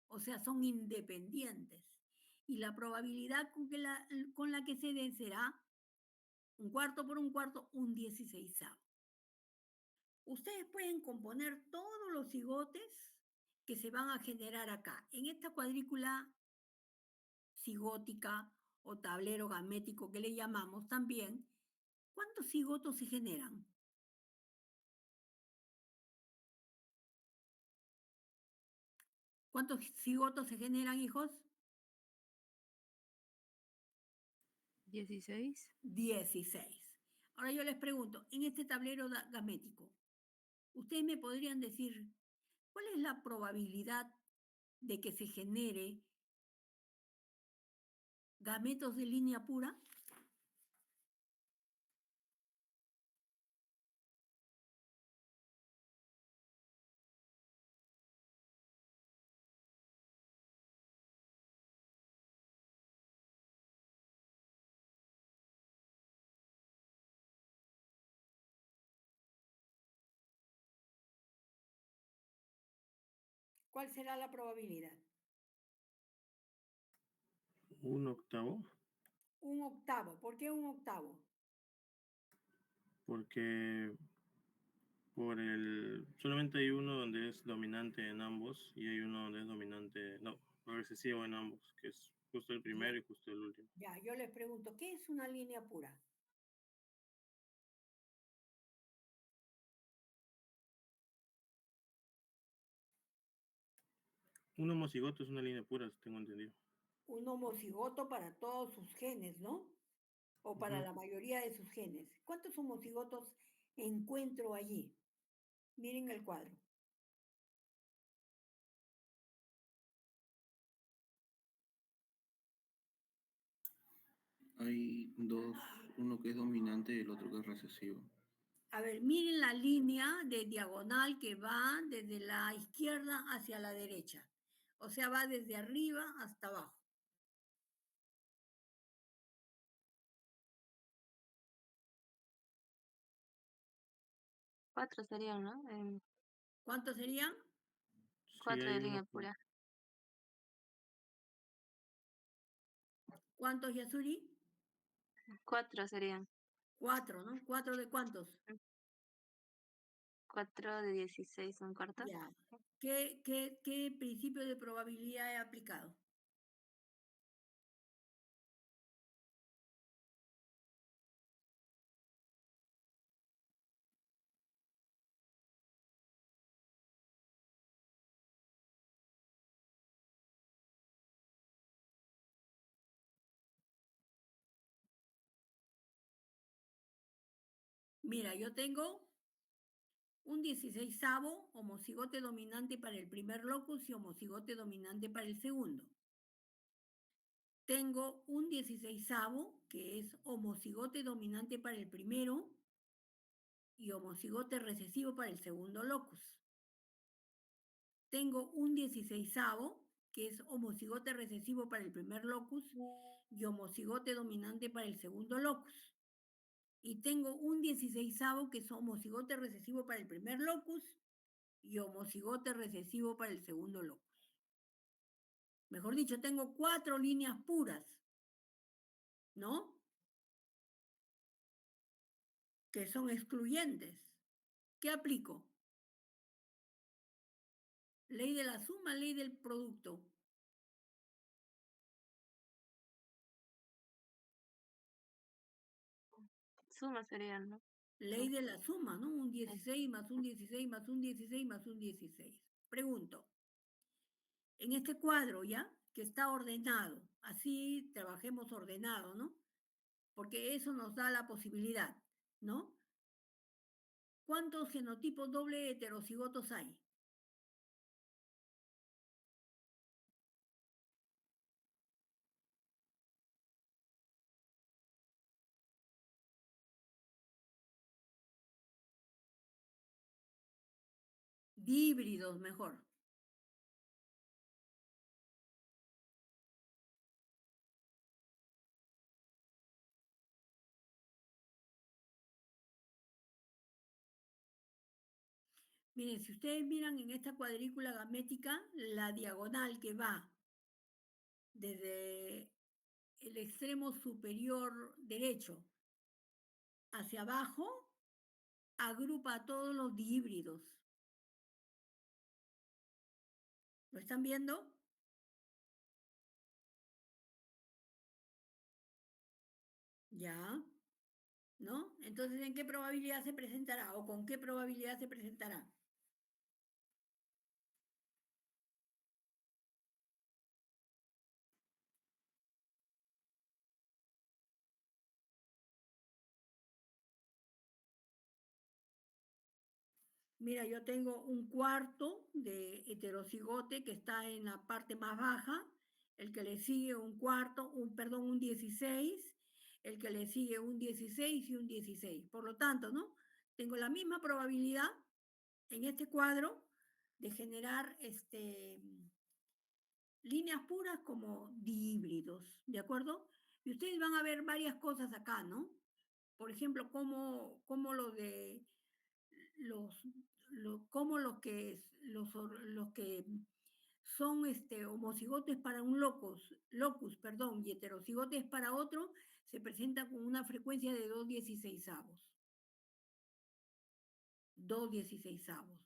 O sea, son independientes. Y la probabilidad con la que se den será un cuarto por un cuarto, un 16avo. Ustedes pueden componer todos los cigotes que se van a generar acá. En esta cuadrícula cigótica o tablero gamético que le llamamos también, ¿cuántos cigotos se generan? ¿Cuántos cigotos se generan, hijos? 16. 16. Ahora yo les pregunto, en este tablero gamético, ¿ustedes me podrían decir cuál es la probabilidad de que se genere gametos de línea pura? ¿Cuál será la probabilidad? Un octavo, Un octavo. ¿Por qué un octavo? porque solamente hay uno donde es dominante en ambos y hay uno donde es dominante, no, recesivo en ambos, que es justo el primero Ya, y justo el último. ya, yo les pregunto, ¿qué es una línea pura? Un homocigoto es una línea pura, tengo entendido. Un homocigoto para todos sus genes, ¿no? O para Ujú. la mayoría de sus genes. ¿Cuántos homocigotos encuentro allí? Miren el cuadro. Hay dos, uno que es dominante y el otro que es recesivo. A ver, miren la línea de diagonal que va desde la izquierda hacia la derecha. O sea, va desde arriba hasta abajo. 4 serían, ¿no? ¿Cuántos serían? Sí, 4 hay de uno. línea pura. ¿Cuántos, Yasuri? 4 serían. 4, ¿no? ¿4 de cuántos? 4 de 16 un cuarto. Ya. ¿Qué principio de probabilidad he aplicado? Mira, yo tengo un 16avo homocigote dominante para el primer locus y homocigote dominante para el segundo. Tengo un 16avo que es homocigote dominante para el primero y homocigote recesivo para el segundo locus. Tengo un 16avo que es homocigote recesivo para el primer locus y homocigote dominante para el segundo locus. Y tengo un 16avo que es homocigote recesivo para el primer locus y homocigote recesivo para el segundo locus. Mejor dicho, tengo 4 líneas puras, ¿no? Que son excluyentes. ¿Qué aplico? Ley de la suma, ley del producto. Suma serían, ¿no? Ley de la suma, ¿no? Un 16 más un 16 más un 16 más un 16. Pregunto, en este cuadro ya, que está ordenado, así trabajemos ordenado, ¿no? Porque eso nos da la posibilidad, ¿no? ¿Cuántos genotipos doble heterocigotos hay? Díbridos, mejor. Miren, si ustedes miran en esta cuadrícula gamética, la diagonal que va desde el extremo superior derecho hacia abajo, agrupa a todos los dihíbridos. ¿Lo están viendo? Ya, ¿no? Entonces, ¿en qué probabilidad se presentará o con qué probabilidad se presentará? Mira, yo tengo un cuarto de heterocigote que está en la parte más baja, el que le sigue un cuarto, perdón, un 16, el que le sigue un 16 y un 16. Por lo tanto, ¿no? Tengo la misma probabilidad en este cuadro de generar líneas puras como dihíbridos, ¿de acuerdo? Y ustedes van a ver varias cosas acá, ¿no? Por ejemplo, cómo lo de los, cómo los que son homocigotes para un locus, perdón, y heterocigotes para otro, se presentan con una frecuencia de 2/16. 2/16.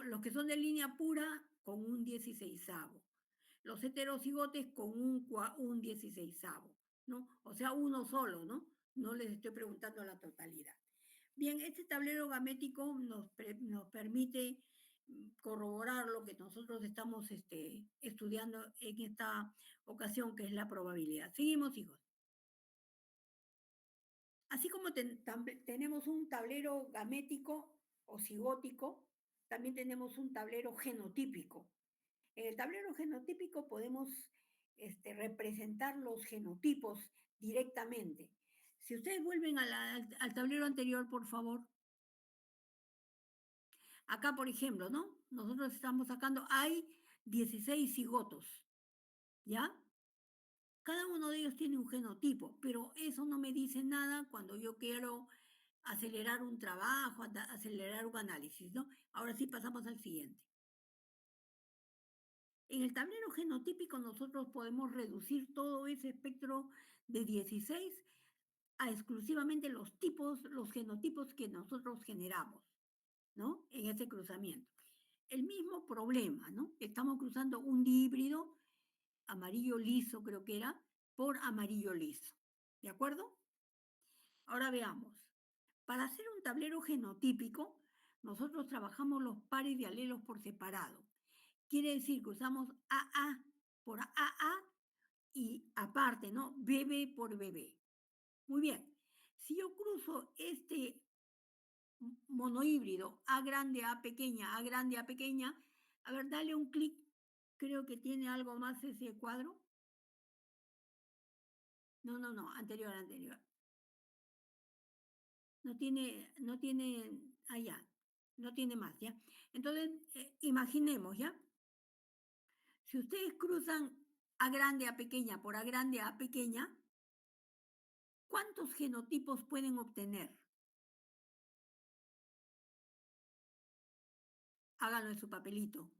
Los que son de línea pura, con un 16. Los heterocigotes con un 16, ¿no? O sea, uno solo, ¿no? No les estoy preguntando la totalidad. Bien, este tablero gamético nos permite corroborar lo que nosotros estamos estudiando en esta ocasión, que es la probabilidad. Seguimos, hijos. Así como tenemos un tablero gamético o cigótico, también tenemos un tablero genotípico. En el tablero genotípico podemos representar los genotipos directamente. Si ustedes vuelven al tablero anterior, por favor. Acá, por ejemplo, ¿no? Nosotros estamos sacando, hay 16 cigotos, ¿ya? Cada uno de ellos tiene un genotipo, pero eso no me dice nada cuando yo quiero acelerar un trabajo, acelerar un análisis, ¿no? Ahora sí pasamos al siguiente. En el tablero genotípico nosotros podemos reducir todo ese espectro de 16 a exclusivamente los genotipos que nosotros generamos, ¿no? En ese cruzamiento. El mismo problema, ¿no? Estamos cruzando un dihíbrido amarillo liso, creo que era, por amarillo liso. ¿De acuerdo? Ahora veamos. Para hacer un tablero genotípico, nosotros trabajamos los pares de alelos por separado. Quiere decir que usamos AA por AA y aparte, ¿no? BB por BB. Muy bien. Si yo cruzo este monohíbrido A grande, A pequeña, A grande, A pequeña, a ver, dale un clic. Creo que tiene algo más ese cuadro. No, anterior. No tiene, allá, no tiene más, ¿ya? Entonces, imaginemos, ¿ya? Si ustedes cruzan A grande, A pequeña por A grande, A pequeña, ¿cuántos genotipos pueden obtener? Háganlo en su papelito.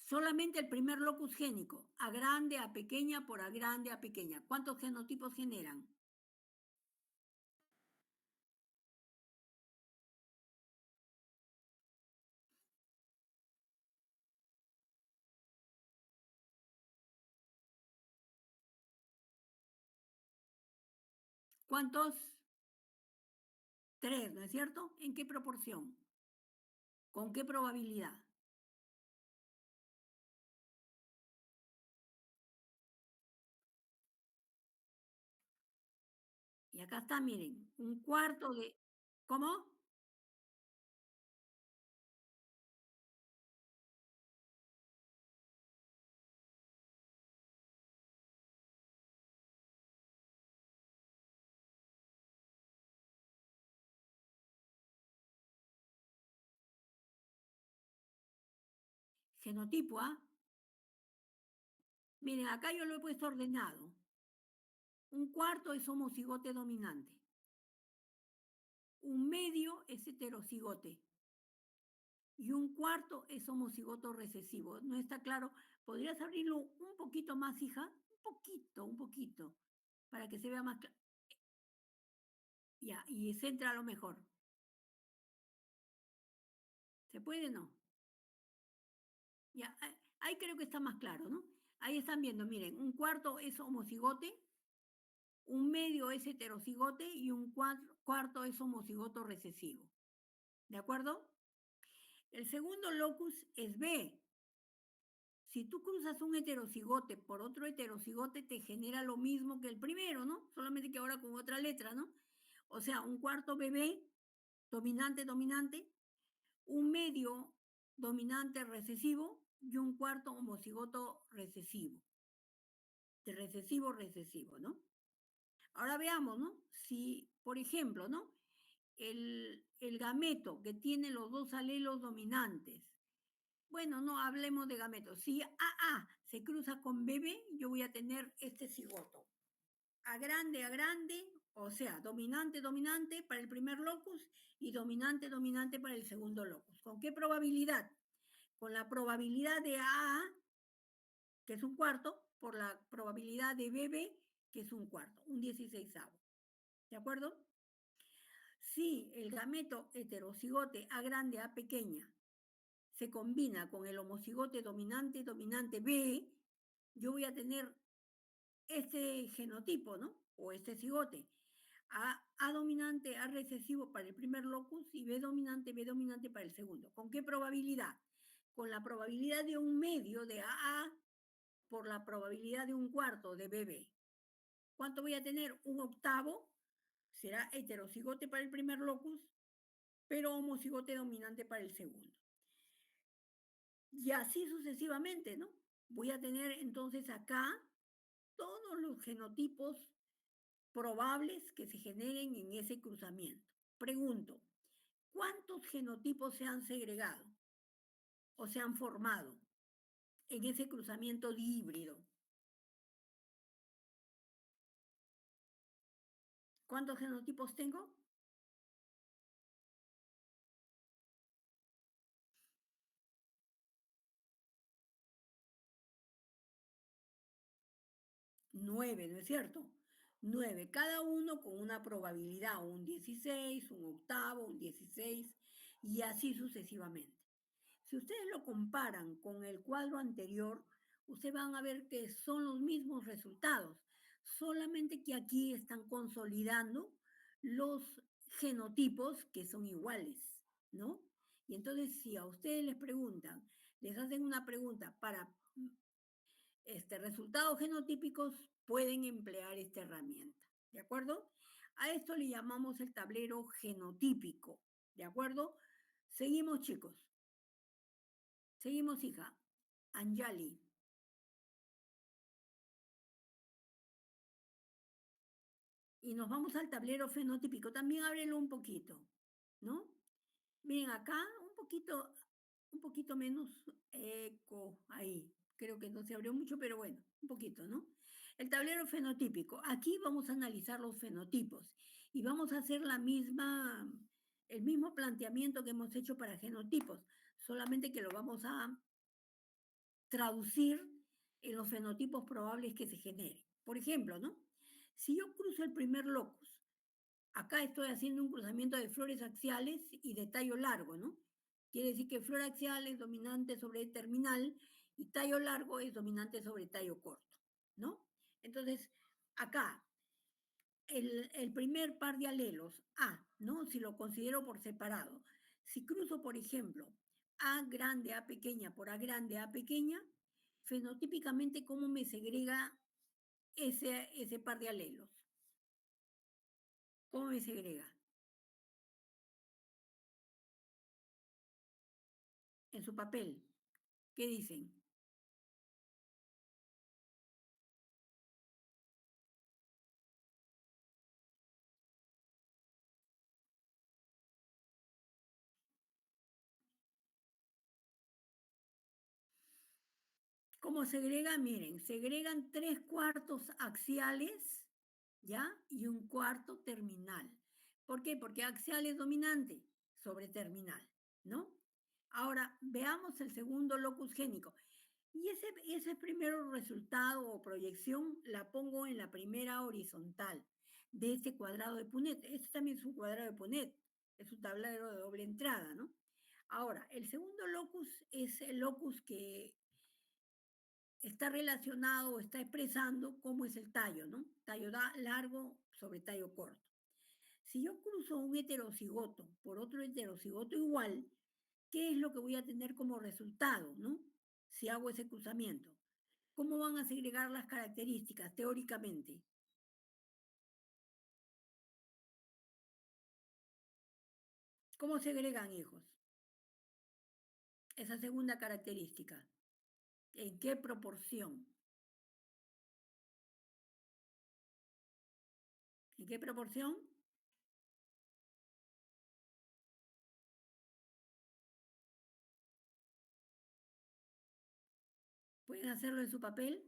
Solamente el primer locus génico, A grande, A pequeña por A grande, A pequeña. ¿Cuántos genotipos generan? ¿Cuántos? 3, ¿no es cierto? ¿En qué proporción? ¿Con qué probabilidad? Y acá está, miren, un cuarto de... ¿Cómo? Genotipo, ¿ah? Miren, acá yo lo he puesto ordenado. Un cuarto es homocigote dominante. Un medio es heterocigote. Y un cuarto es homocigoto recesivo. ¿No está claro? ¿Podrías abrirlo un poquito más, hija? Un poquito, para que se vea más claro. Ya, y centra lo mejor. ¿Se puede o no? Ya, ahí creo que está más claro, ¿no? Ahí están viendo, miren, un cuarto es homocigote, un medio es heterocigote y un cuarto es homocigoto recesivo. ¿De acuerdo? El segundo locus es B. Si tú cruzas un heterocigote por otro heterocigote, te genera lo mismo que el primero, ¿no? Solamente que ahora con otra letra, ¿no? O sea, un cuarto BB, dominante, un medio dominante recesivo y un cuarto homocigoto recesivo. De recesivo, ¿no? Ahora veamos, ¿no? Si, por ejemplo, ¿no? El gameto que tiene los dos alelos dominantes. Bueno, no hablemos de gametos. Si AA se cruza con BB, yo voy a tener este cigoto. A grande, o sea, dominante para el primer locus y dominante para el segundo locus. ¿Con qué probabilidad? Con la probabilidad de AA, que es un cuarto, por la probabilidad de BB, que es un cuarto, un 16avo. ¿De acuerdo? Si el gameto heterocigote A grande, A pequeña, se combina con el homocigote dominante B, yo voy a tener este genotipo, ¿no? O este cigote. A dominante, A recesivo para el primer locus y B dominante para el segundo. ¿Con qué probabilidad? Con la probabilidad de un medio de AA por la probabilidad de un cuarto de BB. ¿Cuánto voy a tener? Un octavo. Será heterocigote para el primer locus, pero homocigote dominante para el segundo. Y así sucesivamente, ¿no? Voy a tener entonces acá todos los genotipos probables que se generen en ese cruzamiento. Pregunto, ¿cuántos genotipos se han segregado o se han formado en ese cruzamiento híbrido? ¿Cuántos genotipos tengo? Nueve, ¿no es cierto? 9, cada uno con una probabilidad, un 16, un octavo, un 16 y así sucesivamente. Si ustedes lo comparan con el cuadro anterior, ustedes van a ver que son los mismos resultados, solamente que aquí están consolidando los genotipos que son iguales, ¿no? Y entonces, si a ustedes les preguntan, les hacen una pregunta para resultados genotípicos, pueden emplear esta herramienta, ¿de acuerdo? A esto le llamamos el tablero genotípico, ¿de acuerdo? Seguimos, chicos. Seguimos, hija. Anjali. Y nos vamos al tablero fenotípico. También ábrelo un poquito, ¿no? Miren acá, un poquito menos eco ahí. Creo que no se abrió mucho, pero bueno, un poquito, ¿no? El tablero fenotípico. Aquí vamos a analizar los fenotipos y vamos a hacer el mismo planteamiento que hemos hecho para genotipos, solamente que lo vamos a traducir en los fenotipos probables que se generen. Por ejemplo, ¿no? Si yo cruzo el primer locus, acá estoy haciendo un cruzamiento de flores axiales y de tallo largo, ¿no? Quiere decir que flor axial es dominante sobre terminal y tallo largo es dominante sobre tallo corto, ¿no? Entonces, acá, el primer par de alelos, A, ¿no? Si lo considero por separado. Si cruzo, por ejemplo, A grande, A pequeña por A grande, A pequeña, fenotípicamente, ¿cómo me segrega ese par de alelos? ¿Cómo me segrega? En su papel, ¿qué dicen? ¿Cómo segrega? Miren, segregan 3/4 axiales, ¿ya? Y un cuarto terminal. ¿Por qué? Porque axial es dominante sobre terminal, ¿no? Ahora, veamos el segundo locus génico. Y ese primer resultado o proyección la pongo en la primera horizontal de este cuadrado de Punnett. Este también es un cuadrado de Punnett, es un tablero de doble entrada, ¿no? Ahora, el segundo locus es el locus que está relacionado o está expresando cómo es el tallo, ¿no? Tallo largo sobre tallo corto. Si yo cruzo un heterocigoto por otro heterocigoto igual, ¿qué es lo que voy a tener como resultado, ¿no? Si hago ese cruzamiento. ¿Cómo van a segregar las características teóricamente? ¿Cómo segregan, hijos? Esa segunda característica. ¿En qué proporción? ¿En qué proporción? ¿Pueden hacerlo en su papel?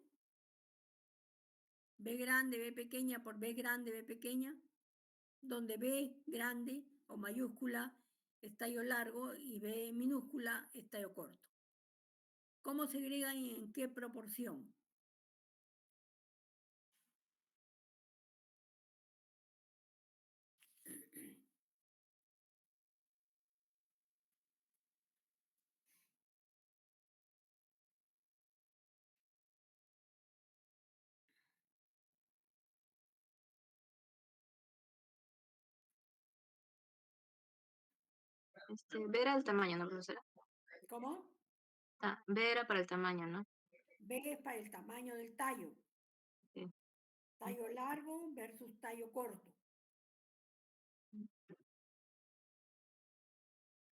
B grande, B pequeña por B grande, B pequeña, donde B grande o mayúscula es tallo largo y B minúscula es tallo corto. ¿Cómo segregan y en qué proporción? B era el tamaño, ¿no, profesora? ¿Cómo? Ah, B era para el tamaño, ¿no? B es para el tamaño del tallo. Sí. Tallo largo versus tallo corto.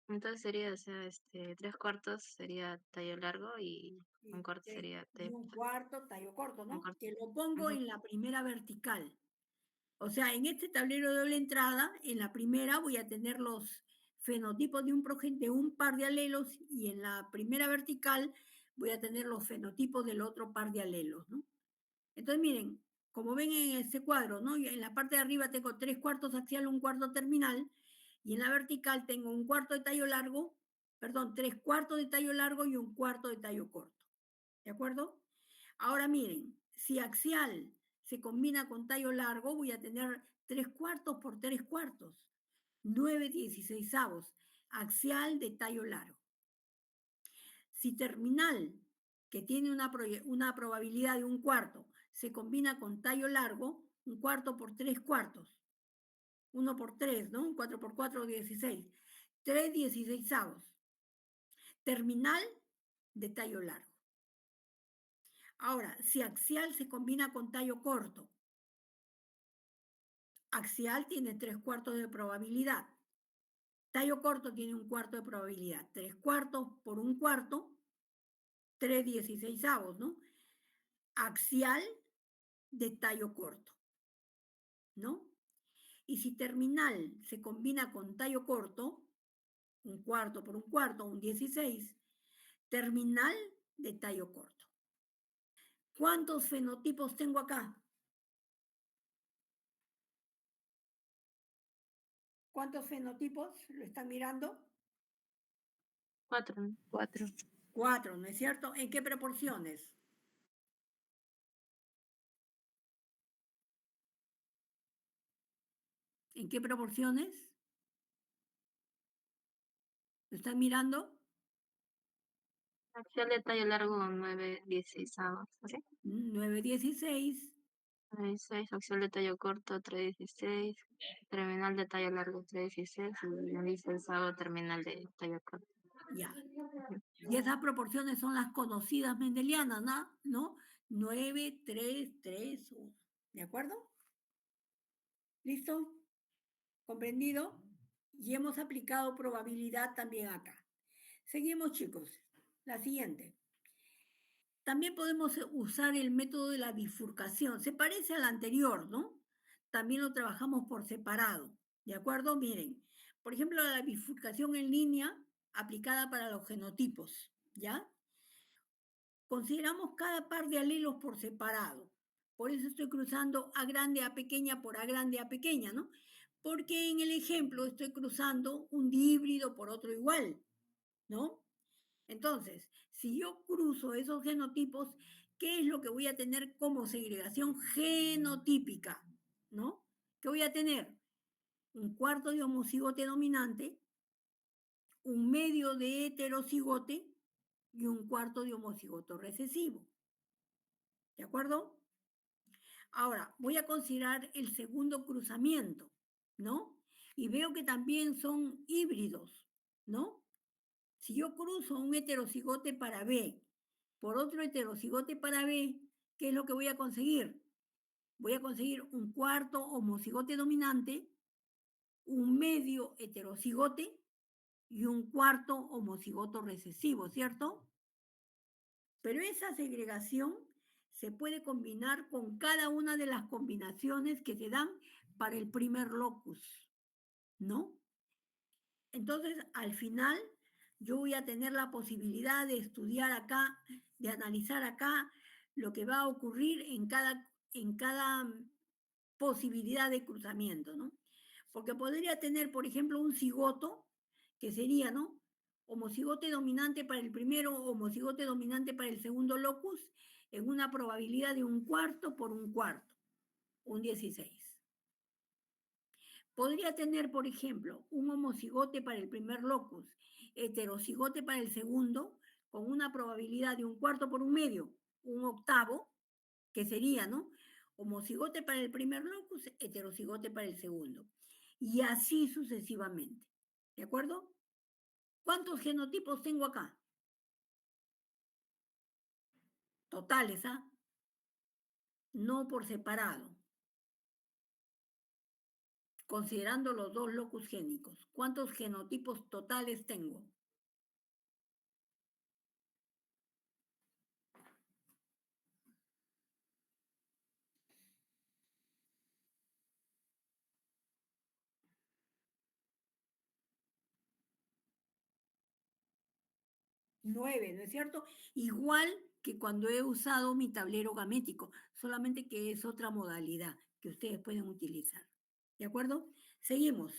Entonces sería, o sea, 3/4 sería tallo largo y un cuarto sería Y un cuarto tallo corto, un ¿no? cuarto. Que lo pongo Ujú. en la primera vertical. O sea, en este tablero de doble entrada, en la primera voy a tener los fenotipos de un par de alelos y en la primera vertical voy a tener los fenotipos del otro par de alelos, ¿no? Entonces, miren, como ven en este cuadro, ¿no? En la parte de arriba tengo 3/4 axial, 1/4 terminal, y en la vertical tengo 1/4 de tallo largo, perdón, 3/4 de tallo largo y 1/4 de tallo corto. ¿De acuerdo? Ahora miren, si axial se combina con tallo largo, voy a tener 3/4 por 3/4, 9/16, axial de tallo largo. Si terminal, que tiene una probabilidad de 1/4, se combina con tallo largo, 1/4 por 3/4, 1 por 3, ¿no? 4 por 4, 16. 3/16. Terminal de tallo largo. Ahora, si axial se combina con tallo corto, axial tiene 3/4 de probabilidad. Tallo corto tiene 1/4 de probabilidad. 3/4 por 1/4, 3/16, ¿no? Axial de tallo corto, ¿no? Y si terminal se combina con tallo corto, 1/4 por 1/4, 1/16, terminal de tallo corto. ¿Cuántos fenotipos tengo acá? ¿Cuántos fenotipos? ¿Lo están mirando? 4, ¿no? 4. 4, ¿no es cierto? ¿En qué proporciones? ¿En qué proporciones? ¿Lo están mirando? Axial de tallo largo 9/16, ¿así? 9/16. 9/16, axial de tallo corto 3/16, terminal de tallo largo 3/16 y 9/16 terminal de tallo corto. Ya. Y esas proporciones son las conocidas mendelianas, ¿no? 9, 3, 3, 1. ¿De acuerdo? ¿Listo? ¿Comprendido? Y hemos aplicado probabilidad también acá. Seguimos, chicos. La siguiente. También podemos usar el método de la bifurcación. Se parece al anterior, ¿no? También lo trabajamos por separado. ¿De acuerdo? Miren, por ejemplo, la bifurcación en línea aplicada para los genotipos, ¿ya? Consideramos cada par de alelos por separado. Por eso estoy cruzando A grande, A pequeña por A grande, A pequeña, ¿no? Porque en el ejemplo estoy cruzando un dihíbrido por otro igual, ¿no? Entonces, si yo cruzo esos genotipos, ¿qué es lo que voy a tener como segregación genotípica? ¿No? ¿Qué voy a tener? 1/4 de homocigote dominante, 1/2 de heterocigote y 1/4 de homocigoto recesivo. ¿De acuerdo? Ahora, voy a considerar el segundo cruzamiento, ¿no? Y veo que también son híbridos, ¿no? Si yo cruzo un heterocigote para B por otro heterocigote para B, ¿qué es lo que voy a conseguir? Voy a conseguir 1/4 homocigote dominante, 1/2 heterocigote y 1/4 homocigoto recesivo, ¿cierto? Pero esa segregación se puede combinar con cada una de las combinaciones que se dan para el primer locus, ¿no? Entonces, al final, yo voy a tener la posibilidad de estudiar acá, de analizar acá lo que va a ocurrir en cada posibilidad de cruzamiento, ¿no? Porque podría tener, por ejemplo, un cigoto, que sería, ¿no? Homocigote dominante para el primero, homocigote dominante para el segundo locus, en una probabilidad de 1/4 por 1/4, un 16. Podría tener, por ejemplo, un homocigote para el primer locus, heterocigote para el segundo, con una probabilidad de 1/4 por 1/2, 1/8, que sería, ¿no? Homocigote para el primer locus, heterocigote para el segundo. Y así sucesivamente. ¿De acuerdo? ¿Cuántos genotipos tengo acá? Totales, ¿ah? No por separado. Considerando los dos locus génicos. ¿Cuántos genotipos totales tengo? 9, ¿no es cierto? Igual que cuando he usado mi tablero gamético, solamente que es otra modalidad que ustedes pueden utilizar. ¿De acuerdo? Seguimos.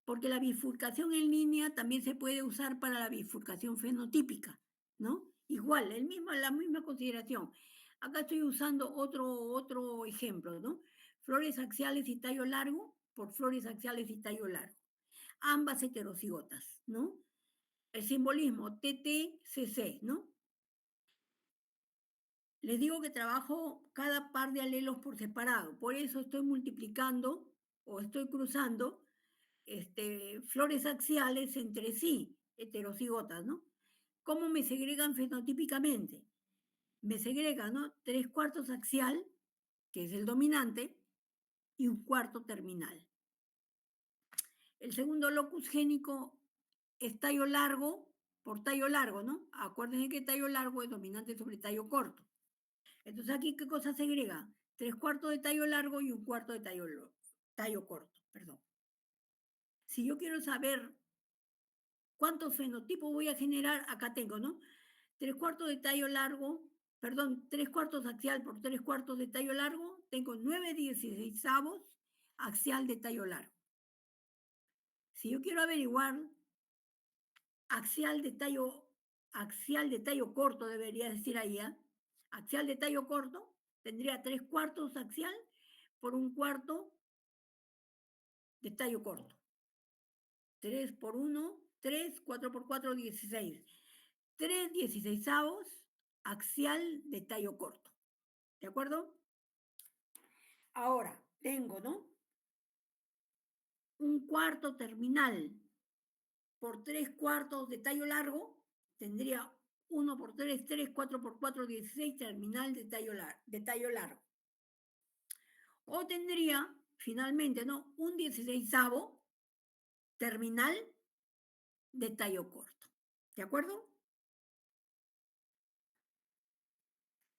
Porque la bifurcación en línea también se puede usar para la bifurcación fenotípica, ¿no? Igual, la misma consideración. Acá estoy usando otro ejemplo, ¿no? Flores axiales y tallo largo por flores axiales y tallo largo. Ambas heterocigotas, ¿no? El simbolismo TTCC, ¿no? Les digo que trabajo cada par de alelos por separado, por eso estoy multiplicando o estoy cruzando flores axiales entre sí, heterocigotas, ¿no? ¿Cómo me segregan fenotípicamente? Me segregan, ¿no? 3/4 axial, que es el dominante, y 1/4 terminal. El segundo locus génico es tallo largo por tallo largo, ¿no? Acuérdense que tallo largo es dominante sobre tallo corto. Entonces aquí, ¿qué cosa segrega? 3/4 de tallo largo y 1/4 de tallo corto, perdón. Si yo quiero saber cuántos fenotipos voy a generar, acá tengo, ¿no? 3/4 de tallo largo, perdón, 3/4 axial por 3/4 de tallo largo, tengo 9/16 axial de tallo largo. Si yo quiero averiguar axial de tallo corto, debería decir ahí, ¿eh? Axial de tallo corto, tendría 3/4 axial por 1/4 de tallo corto. 3 por 1, 3, 4 por 4, 16. 3/16 axial de tallo corto. ¿De acuerdo? Ahora, tengo, ¿no? 1/4 terminal por 3/4 de tallo largo, tendría 1 por 3, 3, 4 por 4, 16 terminal de tallo largo. O tendría, finalmente, ¿no? 1/16 terminal de tallo corto. ¿De acuerdo?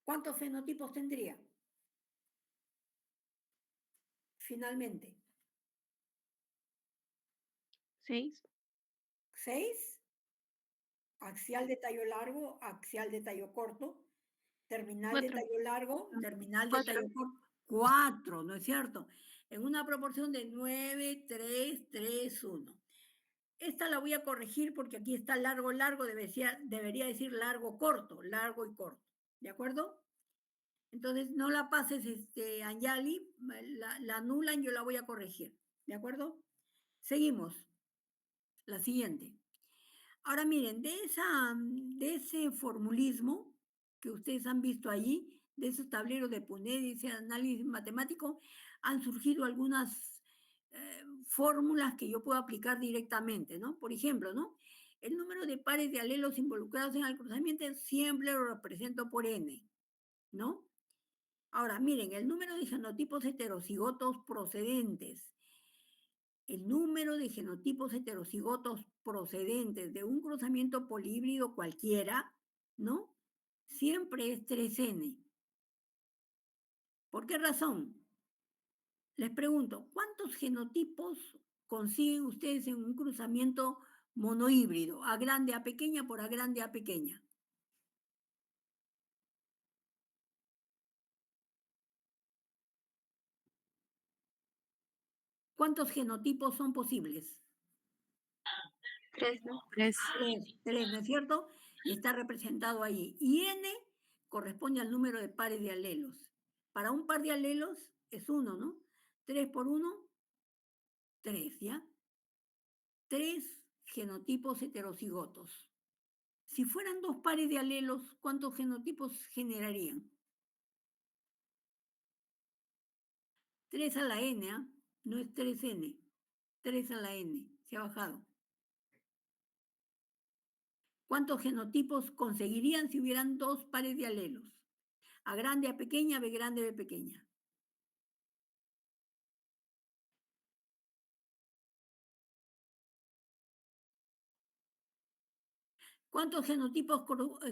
¿Cuántos fenotipos tendría? Finalmente. 6. 6. Axial de tallo largo, axial de tallo corto, terminal de 4. tallo largo, terminal de 4. tallo corto. 4, ¿no es cierto? En una proporción de 9, 3, 3, 1. Esta la voy a corregir porque aquí está largo, largo, debería decir largo, corto, largo y corto. ¿De acuerdo? Entonces, no la pases, Anjali, la anulan, yo la voy a corregir. ¿De acuerdo? Seguimos. La siguiente. Ahora miren, de ese formulismo que ustedes han visto allí, de esos tableros de Punnett, de ese análisis matemático, han surgido algunas fórmulas que yo puedo aplicar directamente, ¿no? Por ejemplo, ¿no? El número de pares de alelos involucrados en el cruzamiento siempre lo represento por n, ¿no? Ahora, miren, el número de genotipos heterocigotos procedentes. El número de genotipos heterocigotos procedentes de un cruzamiento polihíbrido cualquiera, ¿no? Siempre es 3n. ¿Por qué razón? Les pregunto, ¿cuántos genotipos consiguen ustedes en un cruzamiento monohíbrido? A grande, a pequeña por a grande, a pequeña. ¿Cuántos genotipos son posibles? 3, ¿no? 3. Tres, ¿no es cierto? Y está representado ahí. Y n corresponde al número de pares de alelos. Para un par de alelos es 1, ¿no? 3 por 1, 3, ¿ya? 3 genotipos heterocigotos. Si fueran dos pares de alelos, ¿cuántos genotipos generarían? 3 a la n, ¿ah? No es 3n. 3 a la n. Se ha bajado. ¿Cuántos genotipos conseguirían si hubieran dos pares de alelos? A grande, a pequeña, B grande, B pequeña. ¿Cuántos genotipos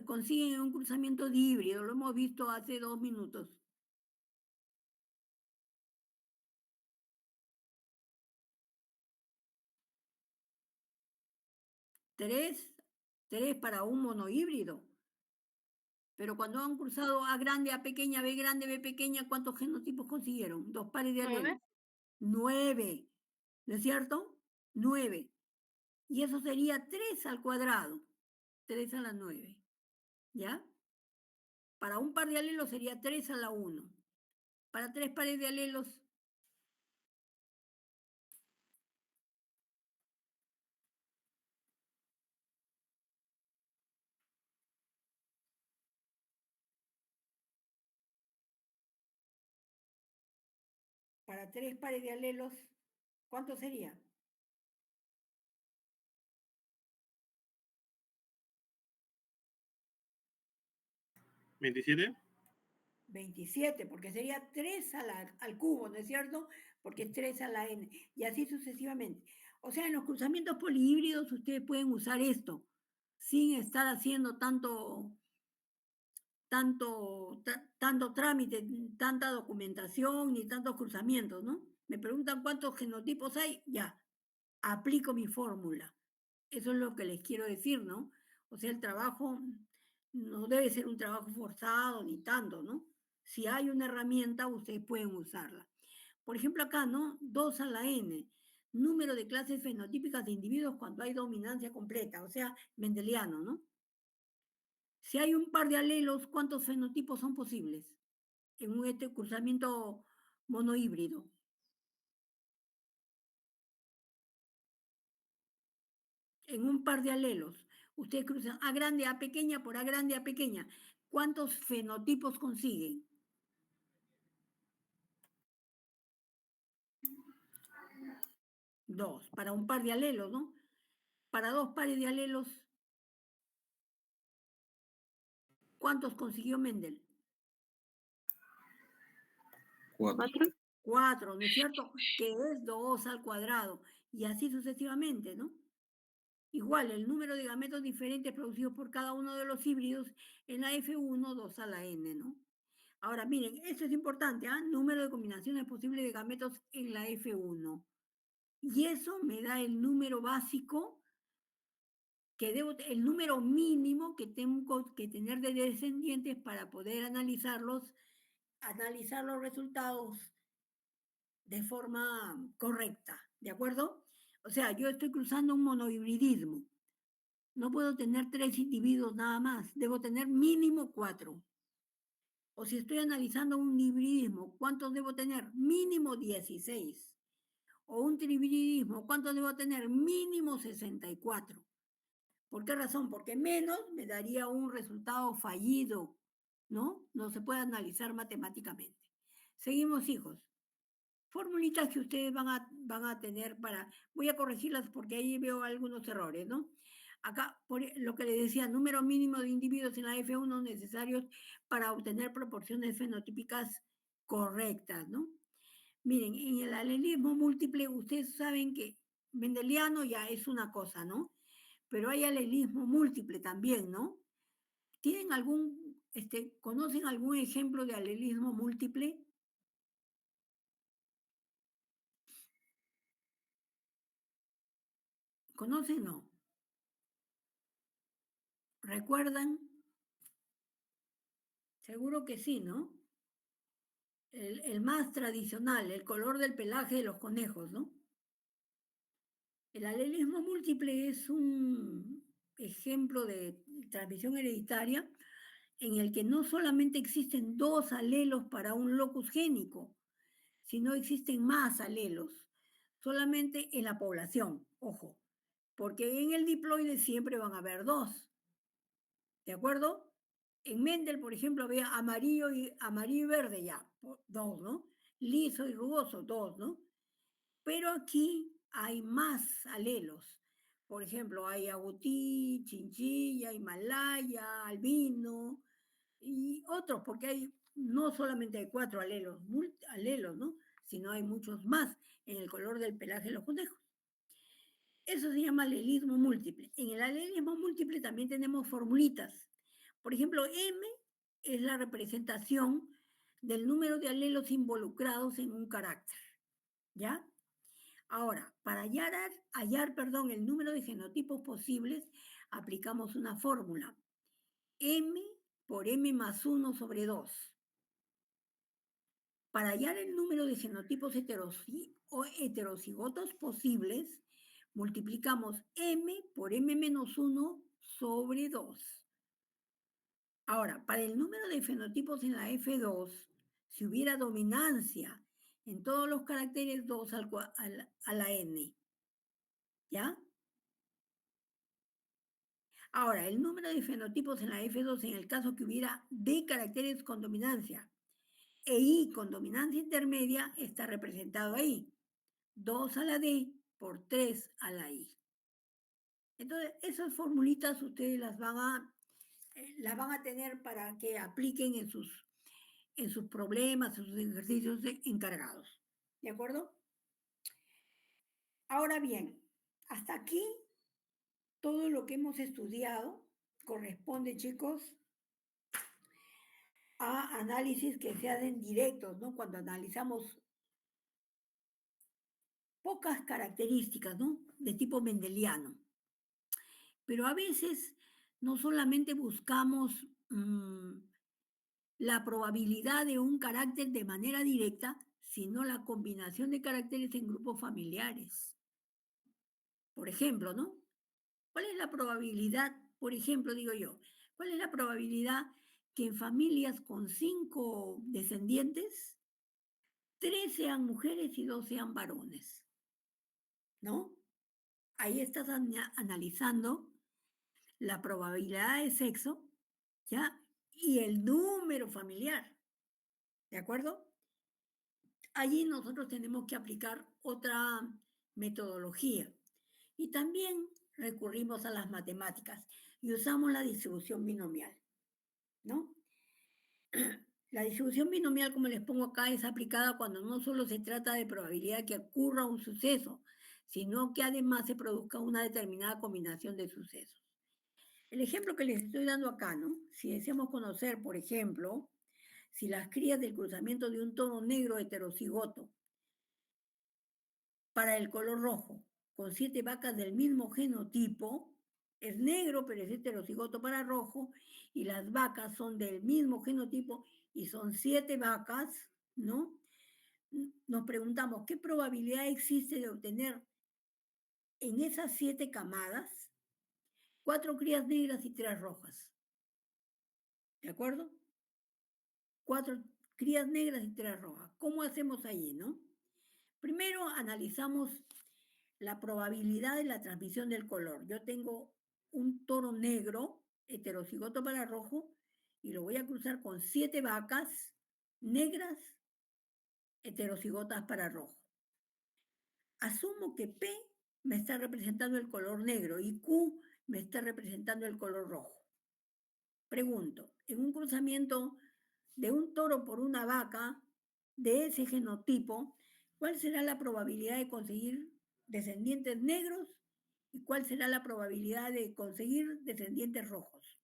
consiguen en un cruzamiento de híbrido? Lo hemos visto hace 2 minutos. 3 3 para un monohíbrido. Pero cuando han cruzado A grande, A pequeña, B pequeña, ¿cuántos genotipos consiguieron? 2 pares de alelos. 9. ¿No es cierto? 9. Y eso sería 3 al cuadrado. 3 a la 9. ¿Ya? Para un par de alelos sería 3 a la 1. Para 3 pares de alelos, ¿cuánto sería? 27. 27, porque sería 3 al cubo, ¿no es cierto? Porque es 3 a la n, y así sucesivamente. O sea, en los cruzamientos polihíbridos ustedes pueden usar esto, sin estar haciendo tanto trámite, tanta documentación, ni tantos cruzamientos, ¿no? Me preguntan cuántos genotipos hay, ya, aplico mi fórmula. Eso es lo que les quiero decir, ¿no? O sea, el trabajo no debe ser un trabajo forzado ni tanto, ¿no? Si hay una herramienta, ustedes pueden usarla. Por ejemplo, acá, ¿no? 2 a la n, número de clases fenotípicas de individuos cuando hay dominancia completa, o sea, mendeliano, ¿no? Si hay un par de alelos, ¿cuántos fenotipos son posibles en un cruzamiento monohíbrido? En un par de alelos, ustedes cruzan A grande, A pequeña por A grande, A pequeña. ¿Cuántos fenotipos consiguen? Dos, para un par de alelos, ¿no? Para 2 pares de alelos, ¿cuántos consiguió Mendel? 4. 4, ¿no es cierto? Que es 2 al cuadrado, y así sucesivamente, ¿no? Igual, el número de gametos diferentes producidos por cada uno de los híbridos en la F1, 2 a la n, ¿no? Ahora, miren, esto es importante, ¿ah? Número de combinaciones posibles de gametos en la F1. Y eso me da el número básico el número mínimo que tengo que tener de descendientes para poder analizar los resultados de forma correcta, ¿de acuerdo? O sea, yo estoy cruzando un monohibridismo. No puedo tener 3 individuos nada más, debo tener mínimo 4. O si estoy analizando un hibridismo, ¿cuántos debo tener? Mínimo 16. O un trihibridismo, ¿cuántos debo tener? Mínimo 64. ¿Por qué razón? Porque menos me daría un resultado fallido, ¿no? No se puede analizar matemáticamente. Seguimos, hijos. Formulitas que ustedes van a tener voy a corregirlas porque ahí veo algunos errores, ¿no? Acá, por lo que les decía, número mínimo de individuos en la F1 necesarios para obtener proporciones fenotípicas correctas, ¿no? Miren, en el alelismo múltiple, ustedes saben que mendeliano ya es una cosa, ¿no? Pero hay alelismo múltiple también, ¿no? ¿Tienen conocen algún ejemplo de alelismo múltiple? ¿Conocen? No. ¿Recuerdan? Seguro que sí, ¿no? El más tradicional, el color del pelaje de los conejos, ¿no? El alelismo múltiple es un ejemplo de transmisión hereditaria en el que no solamente existen 2 alelos para un locus génico, sino existen más alelos, solamente en la población, ojo, porque en el diploide siempre van a haber 2, ¿de acuerdo? En Mendel, por ejemplo, había amarillo y verde ya, 2, ¿no? Liso y rugoso, 2, ¿no? Pero aquí hay más alelos. Por ejemplo, hay agutí, chinchilla, himalaya, albino y otros, porque no solamente hay 4 alelos, ¿no? Sino hay muchos más en el color del pelaje de los conejos. Eso se llama alelismo múltiple. En el alelismo múltiple también tenemos formulitas. Por ejemplo, M es la representación del número de alelos involucrados en un carácter, ¿ya? Ahora, para hallar el número de genotipos posibles, aplicamos una fórmula. M por M más 1 sobre 2. Para hallar el número de genotipos heterocigotos posibles, multiplicamos M por M menos 1 sobre 2. Ahora, para el número de fenotipos en la F2, si hubiera dominancia en todos los caracteres 2 a la N, ¿ya? Ahora, el número de fenotipos en la F2 en el caso que hubiera D caracteres con dominancia e I con dominancia intermedia está representado ahí. 2 a la D por 3 a la I. Entonces, esas formulitas ustedes las van a tener para que apliquen en sus problemas, en sus ejercicios encargados. ¿De acuerdo? Ahora bien, hasta aquí todo lo que hemos estudiado corresponde, chicos, a análisis que se hacen directos, ¿no? Cuando analizamos pocas características, ¿no? De tipo mendeliano. Pero a veces no solamente buscamos la probabilidad de un carácter de manera directa, sino la combinación de caracteres en grupos familiares. Por ejemplo, ¿no? ¿Cuál es la probabilidad, por ejemplo, digo yo, cuál es la probabilidad que en familias con 5 descendientes, 3 sean mujeres y 2 sean varones? ¿No? Ahí estás analizando la probabilidad de sexo, ¿ya? Y el número familiar, ¿de acuerdo? Allí nosotros tenemos que aplicar otra metodología. Y también recurrimos a las matemáticas y usamos la distribución binomial, ¿no? La distribución binomial, como les pongo acá, es aplicada cuando no solo se trata de probabilidad que ocurra un suceso, sino que además se produzca una determinada combinación de sucesos. El ejemplo que les estoy dando acá, ¿no? Si deseamos conocer, por ejemplo, si las crías del cruzamiento de un toro negro heterocigoto para el color rojo, con 7 vacas del mismo genotipo, es negro, pero es heterocigoto para rojo, y las vacas son del mismo genotipo y son 7 vacas, ¿no? Nos preguntamos, ¿qué probabilidad existe de obtener en esas 7 camadas 4 crías negras y 3 rojas? ¿De acuerdo? 4 crías negras y 3 rojas. ¿Cómo hacemos allí, no? Primero analizamos la probabilidad de la transmisión del color. Yo tengo un toro negro, heterocigoto para rojo, y lo voy a cruzar con 7 vacas negras, heterocigotas para rojo. Asumo que P me está representando el color negro y Q me está representando el color rojo. Pregunto, en un cruzamiento de un toro por una vaca de ese genotipo, ¿cuál será la probabilidad de conseguir descendientes negros y cuál será la probabilidad de conseguir descendientes rojos?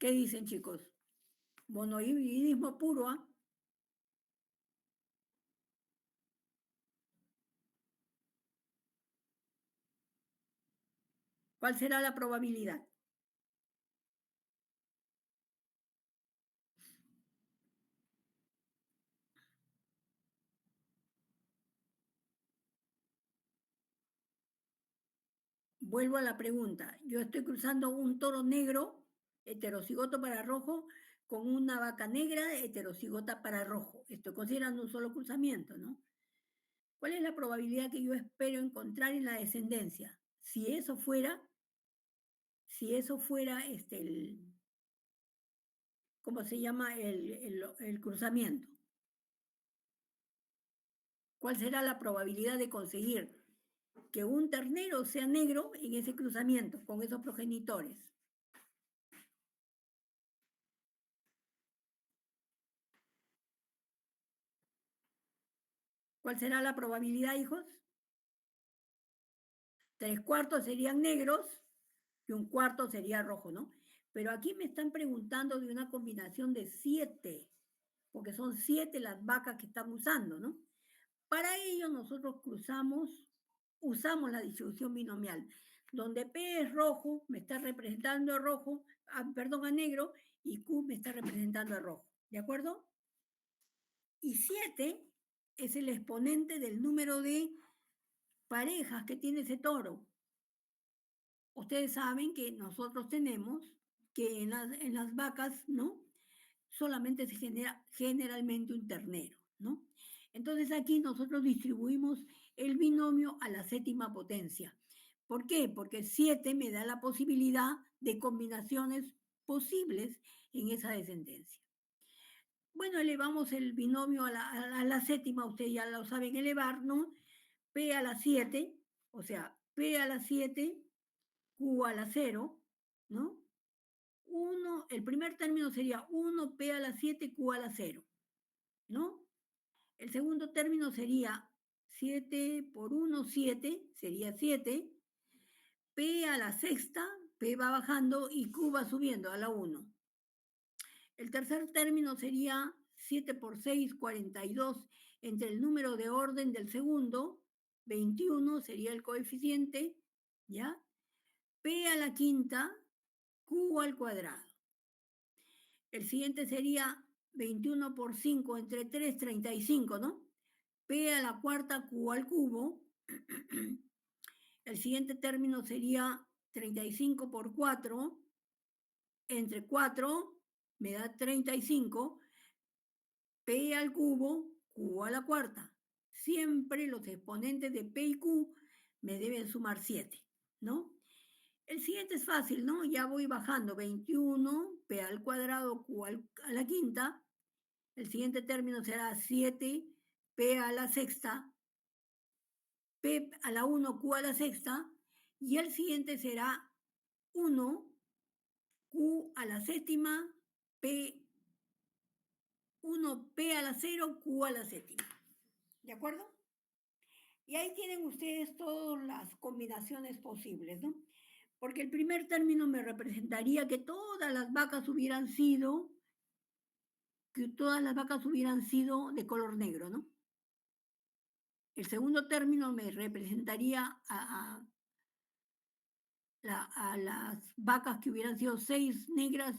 ¿Qué dicen, chicos? Monohibridismo puro, ¿ah? ¿Cuál será la probabilidad? Vuelvo a la pregunta. Yo estoy cruzando un toro negro, heterocigoto para rojo, con una vaca negra, heterocigota para rojo. Estoy considerando un solo cruzamiento, ¿no? ¿Cuál es la probabilidad que yo espero encontrar en la descendencia? Si eso fuera ¿cómo se llama? El cruzamiento. ¿Cuál será la probabilidad de conseguir que un ternero sea negro en ese cruzamiento con esos progenitores? ¿Cuál será la probabilidad, hijos? 3/4 serían negros y 1/4 sería rojo, ¿no? Pero aquí me están preguntando de una combinación de 7, porque son 7 las vacas que están usando, ¿no? Para ello nosotros usamos la distribución binomial, donde P es rojo, me está representando a rojo, perdón, a negro, y Q me está representando a rojo, ¿de acuerdo? Y 7 es el exponente del número de parejas que tiene ese toro. Ustedes saben que nosotros tenemos que en las vacas, ¿no? Solamente se genera generalmente un ternero, ¿no? Entonces aquí nosotros distribuimos el binomio a la séptima potencia. ¿Por qué? Porque 7 me da la posibilidad de combinaciones posibles en esa descendencia. Bueno, elevamos el binomio a la séptima, ustedes ya lo saben elevar, ¿no? P a la 7, o sea, P a la 7, Q a la 0, ¿no? El primer término sería 1, P a la 7, Q a la 0, ¿no? El segundo término sería 7 por 1, 7, sería 7. P a la sexta, P va bajando y Q va subiendo a la 1. El tercer término sería 7 por 6, 42, entre el número de orden del segundo, 21 sería el coeficiente, ¿ya? P a la quinta, Q al cuadrado. El siguiente sería 21 por 5 entre 3, 35, ¿no? P a la cuarta, Q al cubo. El siguiente término sería 35 por 4 entre 4 me da 35. P al cubo, Q a la cuarta. Siempre los exponentes de P y Q me deben sumar 7, ¿no? El siguiente es fácil, ¿no? Ya voy bajando 21, P al cuadrado, Q a la quinta. El siguiente término será 7, P a la sexta, P a la 1, Q a la sexta. Y el siguiente será 1, Q a la séptima, P 1, P a la 0, Q a la séptima. ¿De acuerdo? Y ahí tienen ustedes todas las combinaciones posibles, ¿no? Porque el primer término me representaría que todas las vacas hubieran sido de color negro, ¿no? El segundo término me representaría a las vacas que hubieran sido 6 negras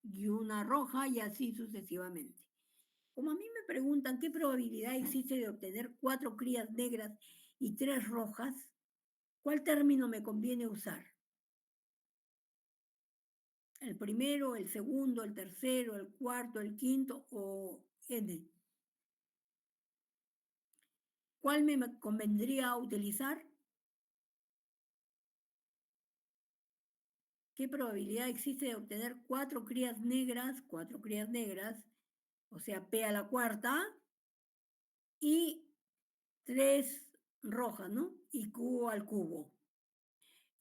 y una roja y así sucesivamente. Como a mí me preguntan qué probabilidad existe de obtener 4 crías negras y 3 rojas, ¿cuál término me conviene usar? ¿El primero, el segundo, el tercero, el cuarto, el quinto o N? ¿Cuál me convendría utilizar? ¿Qué probabilidad existe de obtener 4 crías negras, o sea, P a la cuarta, y 3 rojas, ¿no? Y Q al cubo.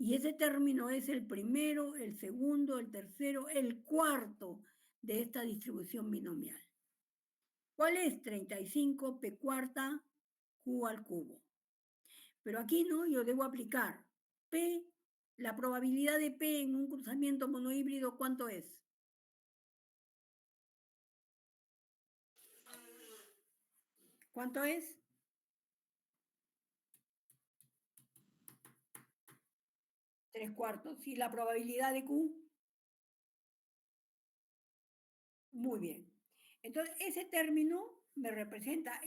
Y ese término es el primero, el segundo, el tercero, el cuarto de esta distribución binomial. ¿Cuál es? 35 P cuarta, Q al cubo. Pero aquí no, yo debo aplicar P, la probabilidad de P en un cruzamiento monohíbrido, ¿cuánto es? ¿Cuánto es? 3/4. ¿Y la probabilidad de Q? Muy bien. Entonces, ese término me representa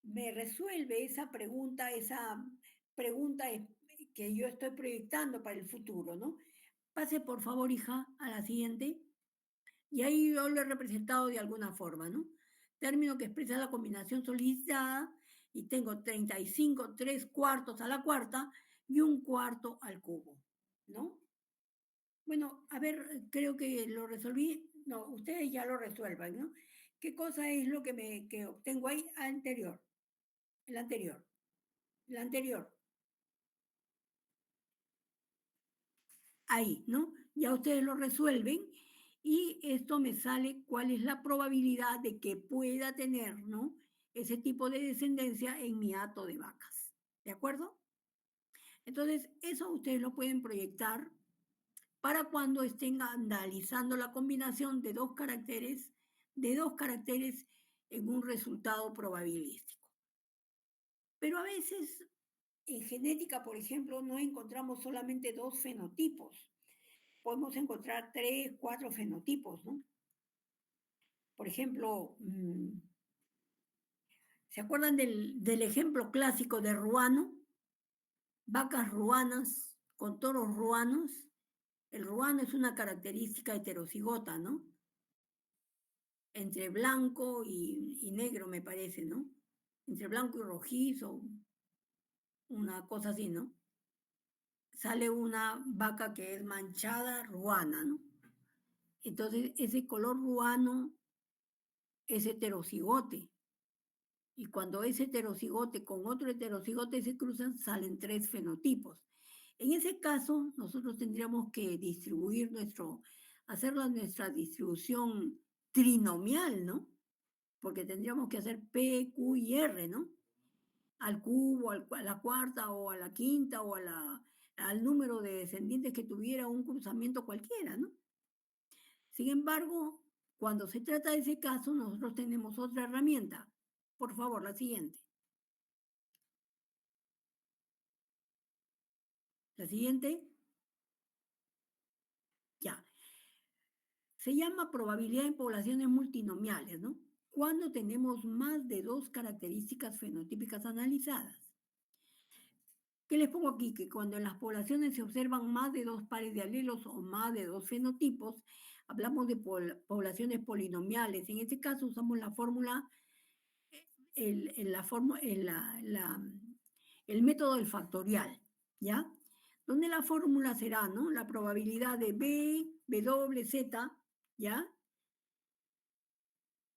me resuelve esa pregunta que yo estoy proyectando para el futuro, ¿no? Pase, por favor, hija, a la siguiente. Y ahí yo lo he representado de alguna forma, ¿no? Término que expresa la combinación solicitada y tengo 35, 3/4 a la cuarta y un cuarto al cubo, ¿no? Bueno, a ver, creo que lo resolví. No, ustedes ya lo resuelvan, ¿no? ¿Qué cosa es lo que obtengo ahí? Anterior, el anterior, el anterior. Ahí, ¿no? Ya ustedes lo resuelven y esto me sale cuál es la probabilidad de que pueda tener, ¿no? Ese tipo de descendencia en mi hato de vacas. ¿De acuerdo? Entonces, eso ustedes lo pueden proyectar para cuando estén analizando la combinación de dos caracteres en un resultado probabilístico. Pero a veces en genética, por ejemplo, no encontramos solamente 2 fenotipos. Podemos encontrar 3, 4 fenotipos, ¿no? Por ejemplo, ¿se acuerdan del ejemplo clásico de ruano? Vacas ruanas con toros ruanos. El ruano es una característica heterocigota, ¿no? Entre blanco y negro, me parece, ¿no? Entre blanco y rojizo, una cosa así, ¿no? Sale una vaca que es manchada ruana, ¿no? Entonces, ese color ruano es heterocigote. Y cuando ese heterocigote con otro heterocigote se cruzan, salen 3 fenotipos. En ese caso, nosotros tendríamos que distribuir nuestra distribución trinomial, ¿no? Porque tendríamos que hacer P, Q y R, ¿no? Al cubo, a la cuarta o a la quinta o al número de descendientes que tuviera un cruzamiento cualquiera, ¿no? Sin embargo, cuando se trata de ese caso, nosotros tenemos otra herramienta. Por favor, la siguiente. La siguiente. Ya. Se llama probabilidad en poblaciones multinomiales, ¿no? Cuando tenemos más de 2 características fenotípicas analizadas. ¿Qué les pongo aquí? Que cuando en las poblaciones se observan más de 2 pares de alelos o más de 2 fenotipos, hablamos de poblaciones polinomiales. En este caso usamos la fórmula, el método del factorial, ¿ya? Donde la fórmula será, ¿no? La probabilidad de B, W, Z, ¿ya?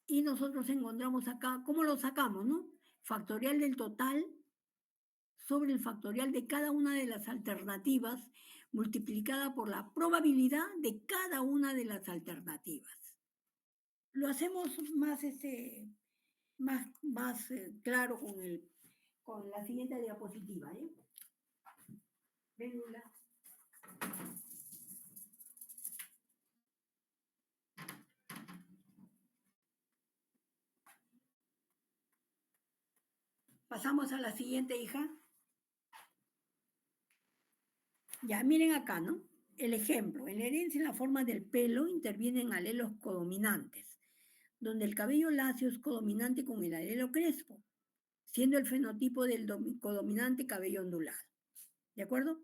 Y nosotros encontramos acá, ¿cómo lo sacamos, no? Factorial del total sobre el factorial de cada una de las alternativas multiplicada por la probabilidad de cada una de las alternativas. Lo hacemos más claro con la siguiente diapositiva, ¿eh? Vénula. Pasamos a la siguiente, hija. Ya, miren acá, ¿no? El ejemplo, en la herencia en la forma del pelo intervienen alelos codominantes, donde el cabello lacio es codominante con el alelo crespo, siendo el fenotipo del codominante cabello ondulado. ¿De acuerdo?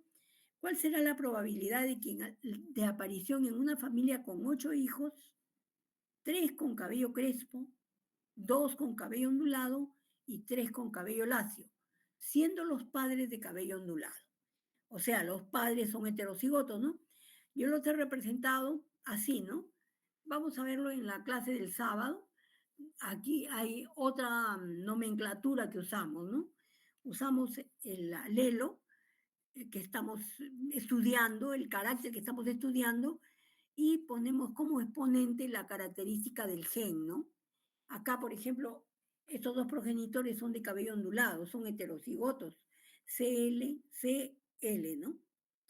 ¿Cuál será la probabilidad de aparición en una familia con 8 hijos, 3 con cabello crespo, 2 con cabello ondulado y 3 con cabello lacio, siendo los padres de cabello ondulado? O sea, los padres son heterocigotos, ¿no? Yo los he representado así, ¿no? Vamos a verlo en la clase del sábado. Aquí hay otra nomenclatura que usamos, ¿no? Usamos el alelo que estamos estudiando, el carácter que estamos estudiando, y ponemos como exponente la característica del gen, ¿no? Acá, por ejemplo, estos 2 progenitores son de cabello ondulado, son heterocigotos. CL, CL, ¿no?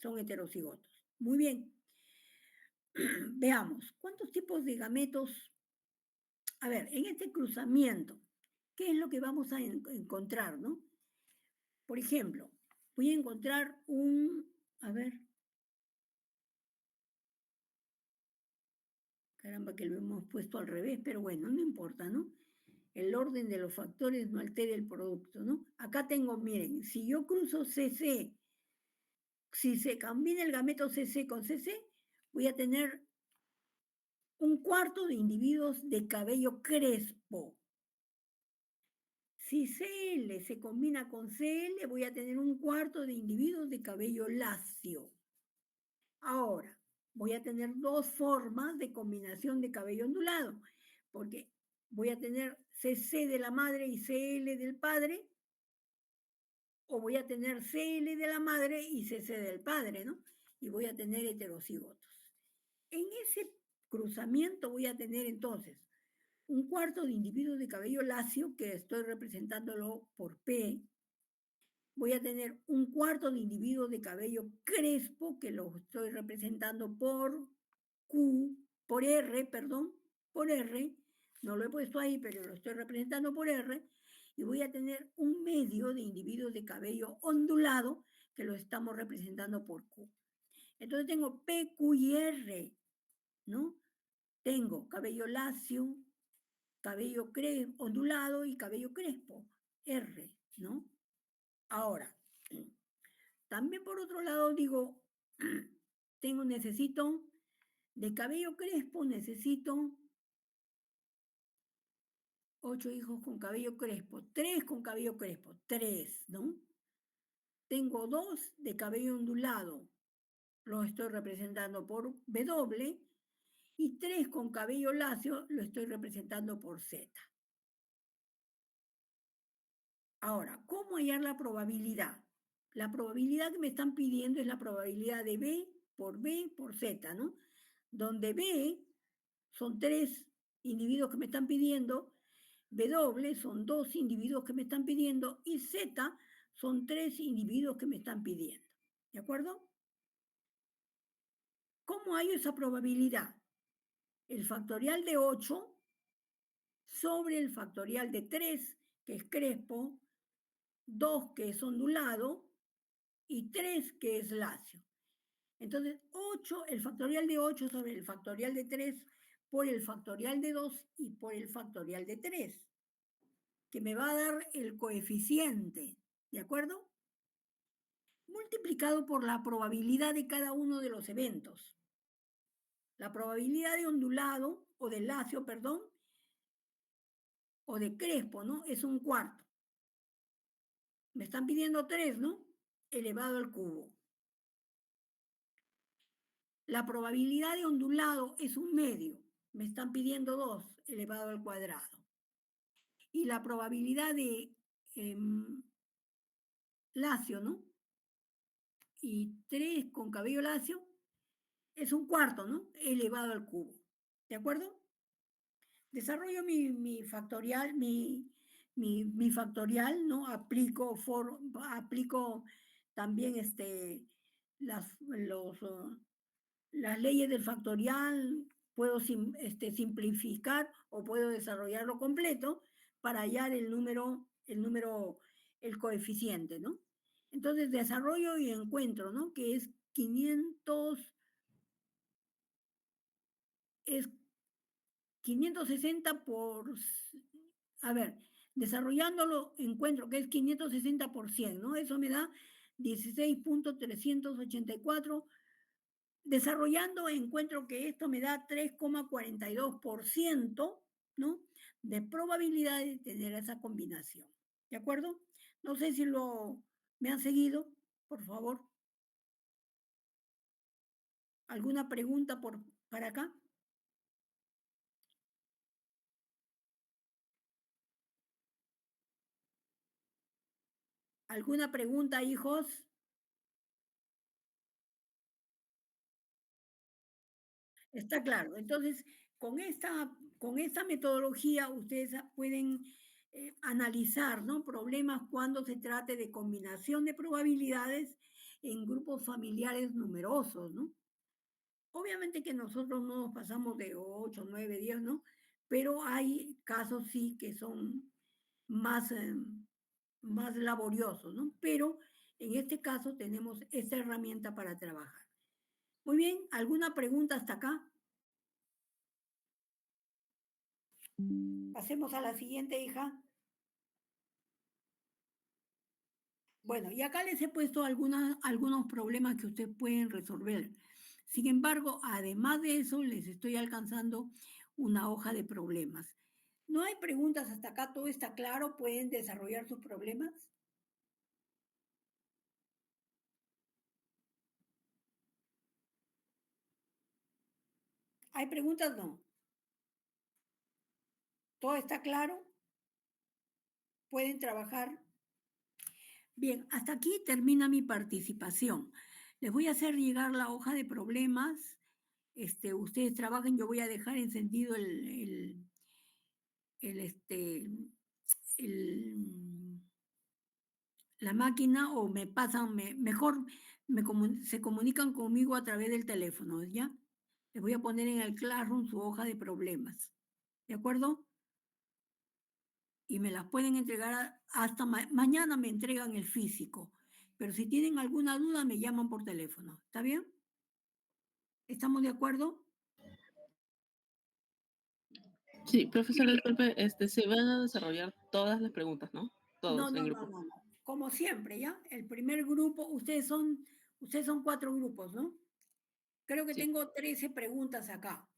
Son heterocigotos. Muy bien. Veamos, ¿cuántos tipos de gametos? A ver, en este cruzamiento, ¿qué es lo que vamos a encontrar, no? Por ejemplo, voy a encontrar a ver. Caramba, que lo hemos puesto al revés, pero bueno, no importa, ¿no? El orden de los factores no altera el producto, ¿no? Acá tengo, miren, si yo cruzo CC, si se combina el gameto CC con CC, voy a tener un cuarto de individuos de cabello crespo. Si CL se combina con CL, voy a tener un cuarto de individuos de cabello lacio. Ahora, voy a tener 2 formas de combinación de cabello ondulado, porque voy a tener CC de la madre y CL del padre, o voy a tener CL de la madre y CC del padre, ¿no? Y voy a tener heterocigotos. En ese cruzamiento voy a tener entonces un cuarto de individuos de cabello lacio, que estoy representándolo por P. Voy a tener un cuarto de individuos de cabello crespo, que lo estoy representando por Q, por R, perdón, por R, No lo he puesto ahí, pero lo estoy representando por R, y voy a tener un medio de individuos de cabello ondulado que lo estamos representando por Q. Entonces tengo P, Q y R, ¿no? Tengo cabello lacio, cabello ondulado y cabello crespo, R, ¿no? Ahora, también por otro lado digo, necesito de cabello crespo, necesito 8 hijos con cabello crespo, 3 con cabello crespo, 3, ¿no? Tengo 2 de cabello ondulado, lo estoy representando por W, y 3 con cabello lacio, lo estoy representando por Z. Ahora, ¿cómo hallar la probabilidad? La probabilidad que me están pidiendo es la probabilidad de B por Z, ¿no? Donde B son 3 individuos que me están pidiendo, W son 2 individuos que me están pidiendo y Z son 3 individuos que me están pidiendo. ¿De acuerdo? ¿Cómo hallo esa probabilidad? El factorial de 8 sobre el factorial de 3, que es crespo, 2 que es ondulado y 3 que es lacio. Entonces, 8, el factorial de 8 sobre el factorial de 3 por el factorial de 2 y por el factorial de 3, que me va a dar el coeficiente, ¿de acuerdo? Multiplicado por la probabilidad de cada uno de los eventos. La probabilidad de ondulado, o de lacio, perdón, o de crespo, ¿no? Es un cuarto. Me están pidiendo 3, ¿no? Elevado al cubo. La probabilidad de ondulado es un medio. Me están pidiendo 2 elevado al cuadrado. Y la probabilidad de lacio, ¿no? Y 3 con cabello lacio es un cuarto, ¿no? Elevado al cubo. ¿De acuerdo? Desarrollo mi factorial, mi factorial, ¿no? Aplico también las, las leyes del factorial, puedo simplificar o puedo desarrollarlo completo para hallar el coeficiente, ¿no? Entonces desarrollo y encuentro, ¿no? Que es 500, es 560 a ver, desarrollándolo encuentro que es 560 por 100, ¿no? Eso me da 16.384. Desarrollando encuentro que esto me da 3,42%, ¿no? De probabilidad de tener esa combinación. ¿De acuerdo? No sé si me han seguido, por favor. ¿Alguna pregunta para acá? ¿Alguna pregunta, hijos? Está claro. Entonces, con esta metodología ustedes pueden analizar, ¿no? Problemas cuando se trate de combinación de probabilidades en grupos familiares numerosos, ¿no? Obviamente que nosotros no nos pasamos de 8, 9, 10, ¿no? Pero hay casos sí que son más, más laboriosos, ¿no? Pero en este caso tenemos esta herramienta para trabajar. Muy bien, ¿alguna pregunta hasta acá? Pasemos a la siguiente, hija. Bueno, y acá les he puesto algunos problemas que ustedes pueden resolver. Sin embargo, además de eso, les estoy alcanzando una hoja de problemas. ¿No hay preguntas hasta acá? ¿Todo está claro? ¿Pueden desarrollar sus problemas? ¿Hay preguntas? No. ¿Todo está claro? ¿Pueden trabajar? Bien, hasta aquí termina mi participación. Les voy a hacer llegar la hoja de problemas. Ustedes trabajen, yo voy a dejar encendido la máquina o me pasan, mejor se comunican conmigo a través del teléfono, ¿ya? Les voy a poner en el Classroom su hoja de problemas, ¿de acuerdo? y me las pueden entregar hasta mañana me entregan el físico. Pero si tienen alguna duda, me llaman por teléfono. ¿Está bien? ¿Estamos de acuerdo? Sí, profesora, disculpe, se van a desarrollar todas las preguntas, ¿no? No, Todos en no, no, grupo. no, no. Como siempre, ¿ya? El primer grupo, ustedes son 4 grupos, ¿no? Creo que Sí. tengo 13 preguntas acá.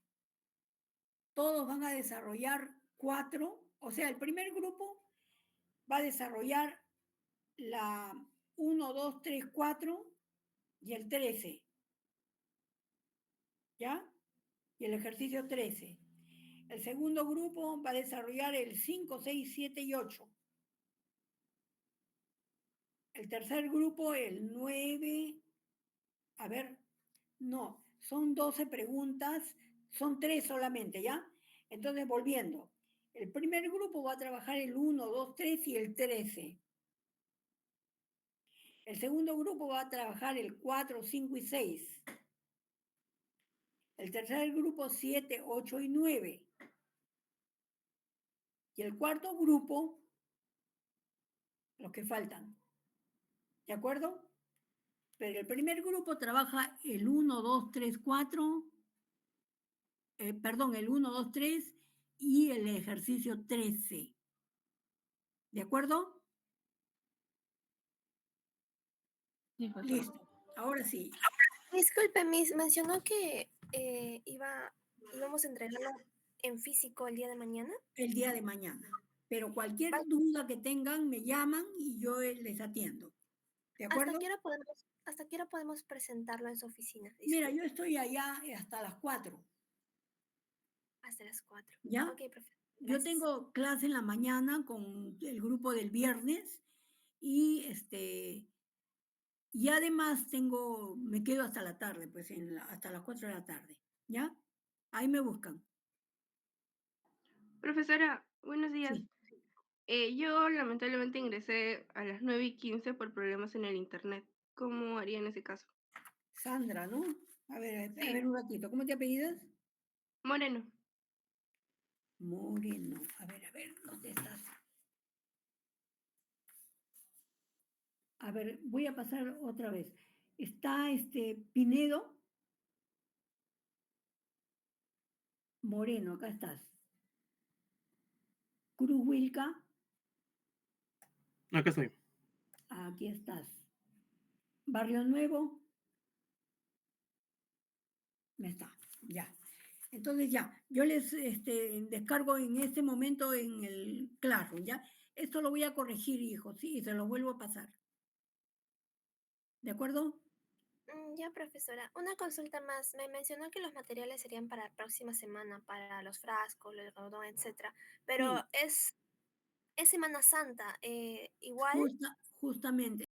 Todos van a desarrollar 4, o sea, el primer grupo va a desarrollar la 1, 2, 3, 4 y el 13, ¿ya? Y el ejercicio 13. El segundo grupo va a desarrollar el 5, 6, 7 y 8. El tercer grupo, el 9, a ver, no, son 12 preguntas, son 3 solamente, ¿ya? Entonces, volviendo. El primer grupo va a trabajar el 1, 2, 3 y el 13. El segundo grupo va a trabajar el 4, 5 y 6. El tercer grupo 7, 8 y 9. Y el cuarto grupo, los que faltan. ¿De acuerdo? Pero el primer grupo trabaja el 1, 2, 3, 4, perdón, el 1, 2, 3 y el ejercicio 13. ¿De acuerdo? Sí, profesora. Listo. Ahora sí. Disculpe, Miss, mencionó que íbamos a entregarlo en físico el día de mañana. El día de mañana. Pero cualquier duda que tengan, me llaman y yo les atiendo. ¿De acuerdo? ¿Hasta qué hora podemos presentarlo en su oficina? Mira, Disculpe. yo estoy allá hasta las 4. Hasta las 4. ¿Ya? Ok, profe. Yo Gracias. tengo clase en la mañana con el grupo del viernes y y además me quedo hasta la tarde, pues hasta las 4 de la tarde. ¿Ya? Ahí me buscan. Profesora, buenos días. Sí. Yo lamentablemente ingresé a las 9:15 por problemas en el internet. ¿Cómo haría en ese caso? Sandra, ¿no? A ver, Sí. a ver un ratito. ¿Cómo te apellidas? Moreno. Moreno. A ver, ¿dónde estás? A ver, voy a pasar otra vez. Está Pinedo. Moreno, acá estás. Cruz Wilca, Acá estoy. aquí estás. Barrio Nuevo, me está, ya. Entonces ya, yo les descargo en este momento en el Classroom, ¿ya? Esto lo voy a corregir, hijo, sí, y se lo vuelvo a pasar. ¿De acuerdo? Ya, profesora. Una consulta más. Me mencionó que los materiales serían para la próxima semana, para los frascos, el algodón, etcétera. Pero Sí. es Semana Santa. Igual. Justamente.